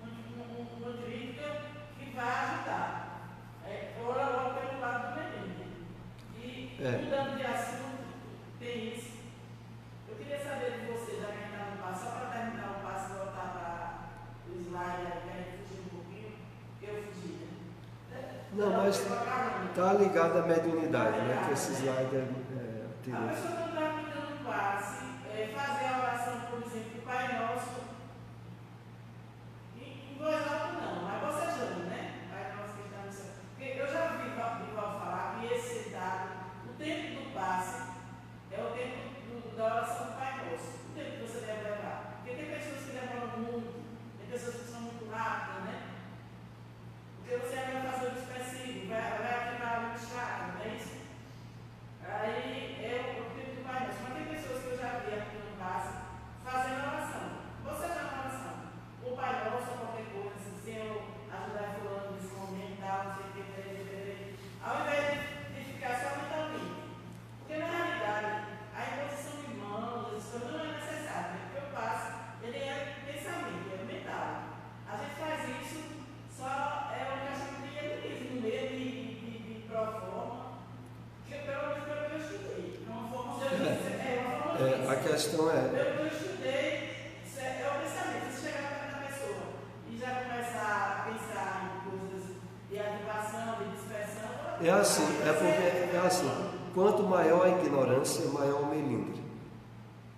uma crítica que vai ajudar. Ora logo pelo lado do menino. E mudando de assunto, tem isso. Eu queria saber de você, já que a gente está no passo, só para terminar o passo e voltar para o slide aí, que a gente fugiu um pouquinho, eu fugi, né? Não, mas Está ligado à mediunidade, né? Que esse slide é A pessoa não está aplicando o passe, fazer a oração, por exemplo, do Pai Nosso, em voz alta não, mas bocejando, né? Pai Nosso que está no céu. Porque eu já vi Divaldo falar que esse dado, o tempo do passe, é o tempo da oração do Pai Nosso, o tempo que você deve levar. Porque tem pessoas que demoram muito, tem pessoas que são muito rápidas, né? Porque você vai fazer o expressivo, vai ativar muito chato, não é isso? Aí é o tempo do Pai Nosso. Mas tem pessoas que eu já vi aqui no passe fazendo oração. Você já na oração. O Pai Nosso, qualquer coisa, assim, Senhor, ajudar fulano nesse momento, tal, não sei o que, ao invés de ficar só mentalmente. Porque na realidade, a imposição de mãos, essas coisas não é necessária, né? Porque o passe, ele é pensamento, é mental. A gente faz isso, só é uma questão de egoísmo, no meio de proforma, que pelo menos eu estudei. É uma forma de a questão é. Eu estudei, é o pensamento. Você chegar perto da pessoa e já começar a pensar em coisas de ativação, de dispersão. É assim, porque é assim. Quanto maior a ignorância, maior o melindre.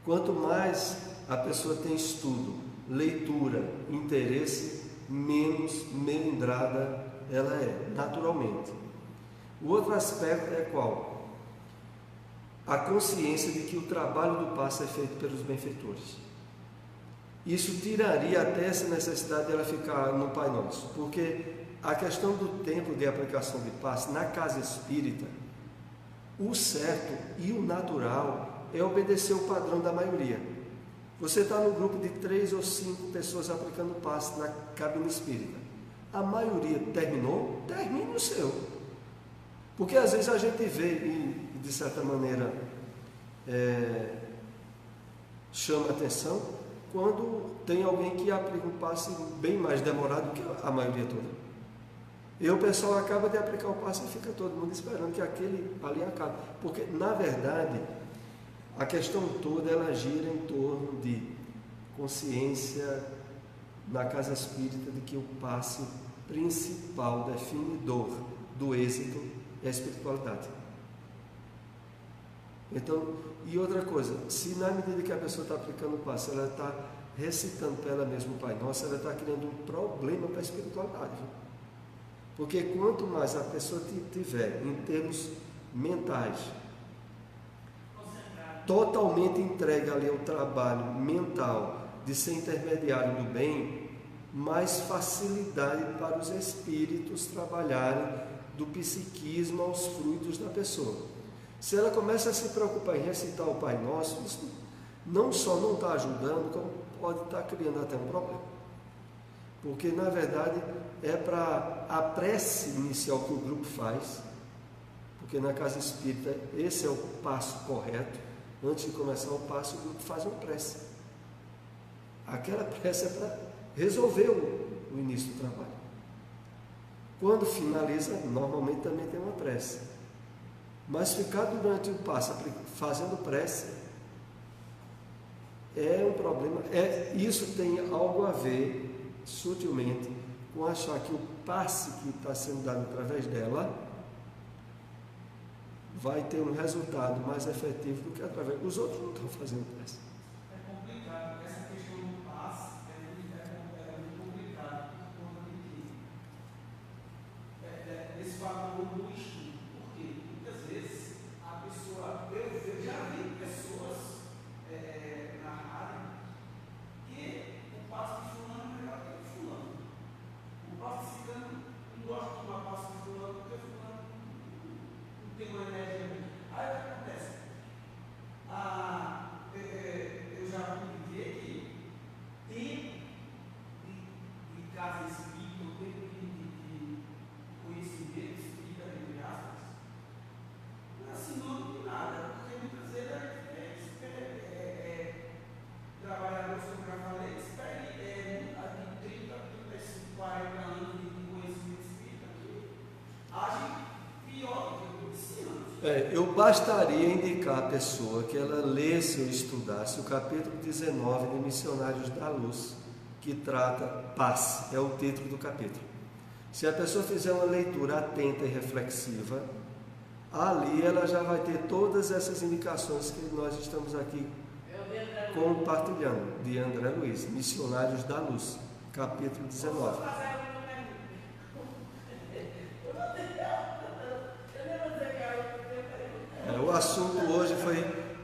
Quanto mais a pessoa tem estudo, leitura, interesse, menos melindrada ela é, naturalmente. O outro aspecto é qual? A consciência de que o trabalho do passe é feito pelos benfeitores. Isso tiraria até essa necessidade dela ficar no Pai Nosso, porque a questão do tempo de aplicação de passe na casa espírita, o certo e o natural é obedecer o padrão da maioria. Você está no grupo de 3 ou 5 pessoas aplicando passe na cabine espírita. A maioria terminou? Termine o seu. Porque às vezes a gente vê e de certa maneira chama atenção quando tem alguém que aplica um passe bem mais demorado que a maioria toda. E o pessoal acaba de aplicar o passe e fica todo mundo esperando que aquele ali acabe. Porque, na verdade, a questão toda ela gira em torno de consciência na casa espírita de que o passe principal, definidor do êxito é a espiritualidade. Então, e outra coisa, se na medida que a pessoa está aplicando o passe, ela está recitando para ela mesma o Pai Nosso, ela está criando um problema para a espiritualidade. Viu? Porque quanto mais a pessoa tiver, em termos mentais, totalmente entregue ali ao trabalho mental de ser intermediário do bem, mais facilidade para os espíritos trabalharem do psiquismo aos frutos da pessoa. Se ela começa a se preocupar em recitar o Pai Nosso, isso não só não está ajudando, como pode estar criando até um problema. Porque, na verdade, é para a prece inicial que o grupo faz, porque na casa espírita esse é o passo correto. Antes de começar o passo, o grupo faz uma prece. Aquela prece é para resolver o início do trabalho. Quando finaliza, normalmente também tem uma prece. Mas ficar durante o passo fazendo prece é um problema. Isso tem algo a ver, sutilmente, com achar que o passe que está sendo dado através dela vai ter um resultado mais efetivo do que através. Os outros não estão fazendo prece. É complicado, essa questão do passe é muito complicado por conta de que esse valor do estudo. Porque muitas vezes a pessoa, eu já vi pessoas na área que o passe de fulano é melhor que o de fulano. O passe de fulano não gosta de tomar passe de fulano porque fulano não tem uma energia. Aí o que acontece? Eu já vi dizer que tempo de casa espírita, o tempo de conhecimento espírita, entre aspas, não é sinônimo de nada, porque muitas vezes a gente trabalhadores, como eu já falei, espera de 30, 35, 40 anos de conhecimento espírita que agem pior do que esse ano. Eu bastaria indicar à pessoa que ela lesse ou estudasse o capítulo 19 de Missionários da Luz, que trata passe, é o título do capítulo. Se a pessoa fizer uma leitura atenta e reflexiva, ali ela já vai ter todas essas indicações que nós estamos aqui compartilhando, de André Luiz, Missionários da Luz, capítulo 19. O assunto hoje foi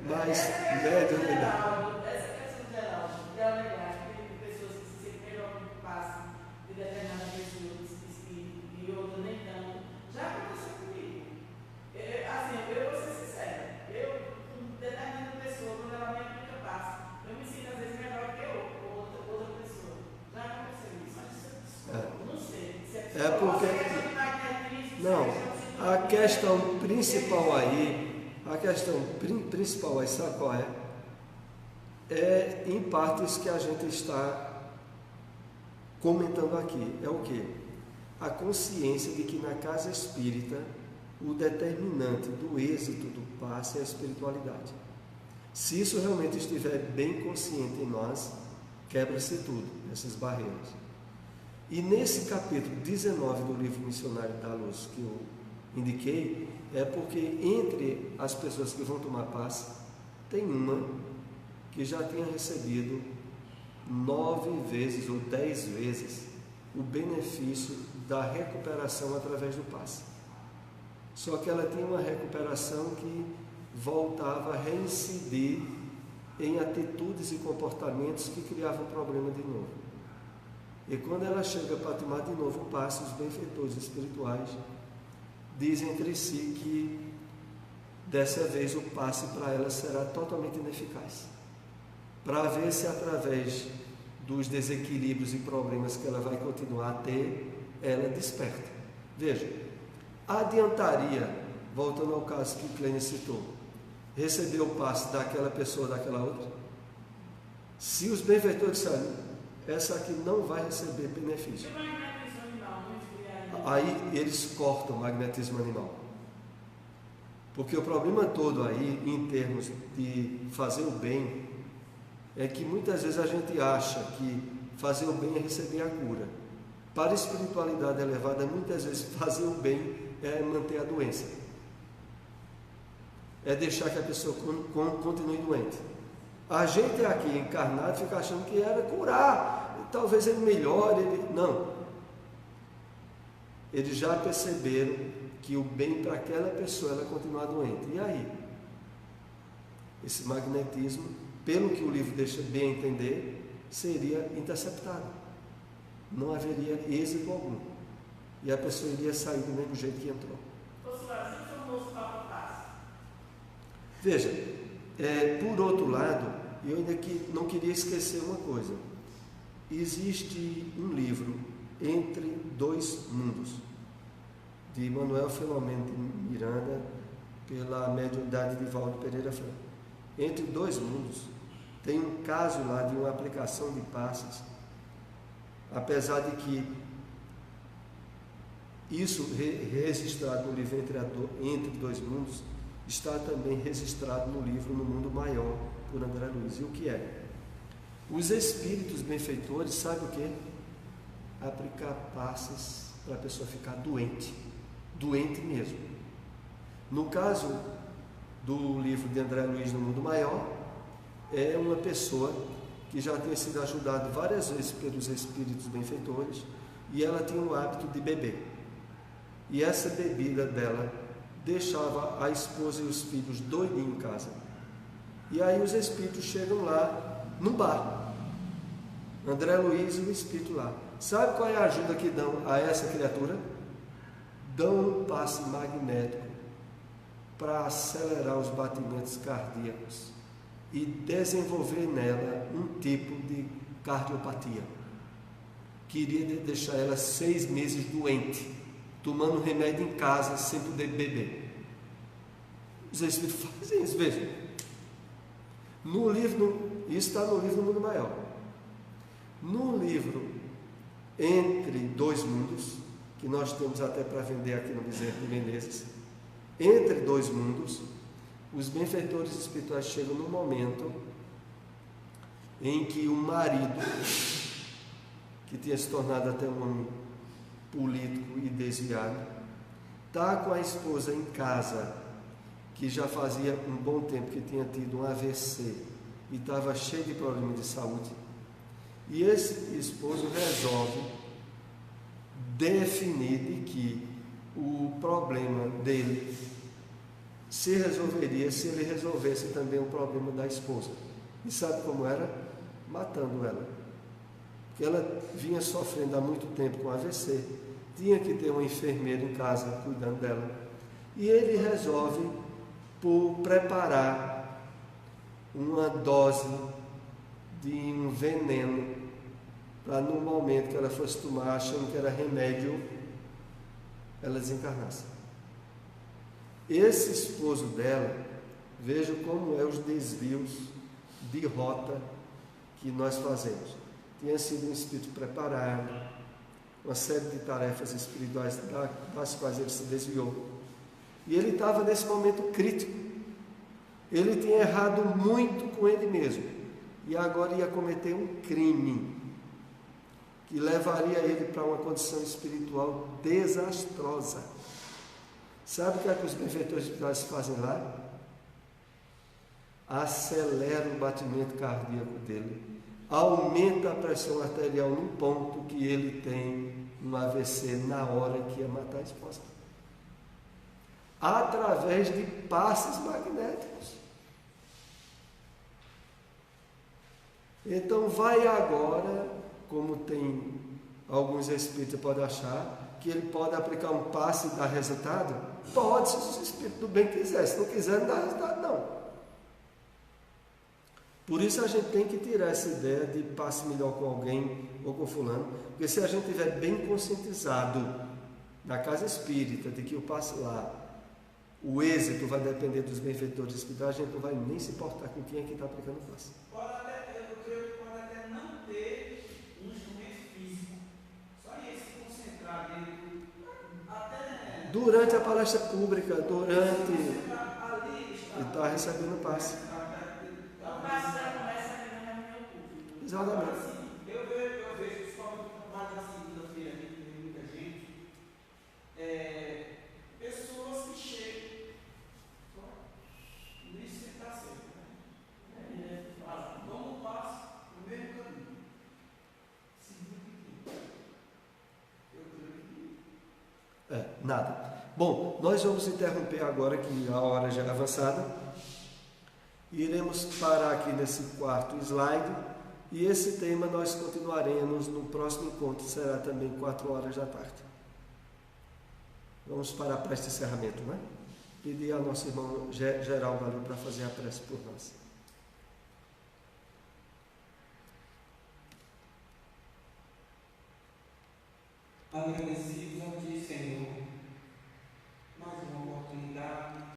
mais médio, né? É porque, não, a questão principal aí, sabe qual é? É em partes que a gente está comentando aqui. É o quê? A consciência de que na casa espírita o determinante do êxito do passe é a espiritualidade. Se isso realmente estiver bem consciente em nós, quebra-se tudo, essas barreiras. E nesse capítulo 19 do livro Missionário da Luz que eu indiquei, é porque entre as pessoas que vão tomar passe, tem uma que já tinha recebido 9 vezes ou 10 vezes o benefício da recuperação através do passe. Só que ela tinha uma recuperação que voltava a reincidir em atitudes e comportamentos que criavam problema de novo. E quando ela chega para tomar de novo o passe, os benfeitores espirituais dizem entre si que dessa vez o passe para ela será totalmente ineficaz, para ver se através dos desequilíbrios e problemas que ela vai continuar a ter, ela desperta. Veja, adiantaria, voltando ao caso que o Clênia citou, receber o passe daquela pessoa ou daquela outra? Se os benfeitores disserem, essa aqui não vai receber benefício, aí eles cortam o magnetismo animal. Porque o problema todo aí, em termos de fazer o bem, é que muitas vezes a gente acha que fazer o bem é receber a cura. Para a espiritualidade elevada, muitas vezes fazer o bem é manter a doença, é deixar que a pessoa continue doente. A gente aqui encarnado fica achando que era curar, talvez ele melhore, não. Eles já perceberam que o bem para aquela pessoa ela continuar doente. E aí? Esse magnetismo, pelo que o livro deixa bem a entender, seria interceptado. Não haveria êxito algum. E a pessoa iria sair do mesmo jeito que entrou. Veja, por outro lado, eu ainda não queria esquecer uma coisa. Existe um livro, Entre Dois Mundos, de Manuel Filomeno de Miranda, pela mediunidade de Valdo Pereira Franco. Entre Dois Mundos, tem um caso lá de uma aplicação de passes, apesar de que isso registrado no livro Entre Dois Mundos, está também registrado no livro No Mundo Maior, por André Luiz. E o que é? Os espíritos benfeitores, sabe o que? Aplicar passes para a pessoa ficar doente mesmo. No caso do livro de André Luiz No Mundo Maior, é uma pessoa que já tinha sido ajudada várias vezes pelos espíritos benfeitores e ela tinha o hábito de beber. E essa bebida dela deixava a esposa e os filhos doidinhos em casa. E aí os espíritos chegam lá no bar, André Luiz e o espírito lá. Sabe qual é a ajuda que dão a essa criatura? Dão um passe magnético para acelerar os batimentos cardíacos e desenvolver nela um tipo de cardiopatia que iria deixar ela 6 meses doente, tomando remédio em casa sem poder beber. Os espíritos fazem isso, vejam. No livro, isso está no livro No Mundo Maior. No livro Entre Dois Mundos, que nós temos até para vender aqui no Bezerra de Menezes, Entre Dois Mundos, os benfeitores espirituais chegam no momento em que o marido, que tinha se tornado até um homem político e desviado, está com a esposa em casa, que já fazia um bom tempo que tinha tido um AVC e estava cheio de problemas de saúde, e esse esposo resolve definir de que o problema dele se resolveria se ele resolvesse também o problema da esposa. E sabe como era? Matando ela. Porque ela vinha sofrendo há muito tempo com AVC, tinha que ter uma enfermeira em casa cuidando dela. E ele resolve por preparar uma dose de um veneno para no momento que ela fosse tomar, achando que era remédio, ela desencarnasse. Esse esposo dela, veja como é os desvios de rota que nós fazemos. Tinha sido um espírito preparado, uma série de tarefas espirituais das quais ele se desviou. E ele estava nesse momento crítico. Ele tinha errado muito com ele mesmo. E agora ia cometer um crime que levaria ele para uma condição espiritual desastrosa. Sabe o que é que os benfeitores espirituais fazem lá? Acelera o batimento cardíaco dele, aumenta a pressão arterial num ponto que ele tem um AVC na hora que ia matar a esposa, através de passes magnéticos. Então vai agora, como tem alguns espíritos podem achar que ele pode aplicar um passe e dar resultado, pode, se o espírito do bem quiser, se não quiser não dá resultado não. Por isso a gente tem que tirar essa ideia de passe melhor com alguém ou com fulano, porque se a gente estiver bem conscientizado na casa espírita de que o passe lá, o êxito vai depender dos benfeitores espirituais, a gente não vai nem se importar com quem é que está aplicando o passe. Eu creio que pode até não ter um instrumento físico, só ele se concentrar nele, até durante a palestra pública, durante ele está recebendo passe. Exatamente. Eu vejo principalmente no trabalho da segunda-feira aqui, que tem muita gente, pessoas que chegam, isso está certo, né? Dão um passo no mesmo caminho. Eu creio que nada. Bom, nós vamos interromper agora, que a hora já é avançada, e iremos parar aqui nesse quarto slide. E esse tema nós continuaremos no próximo encontro, será também 4 horas da tarde. Vamos parar para este encerramento, não é? Pedir ao nosso irmão Geraldo ali para fazer a prece por nós. Agradecidos a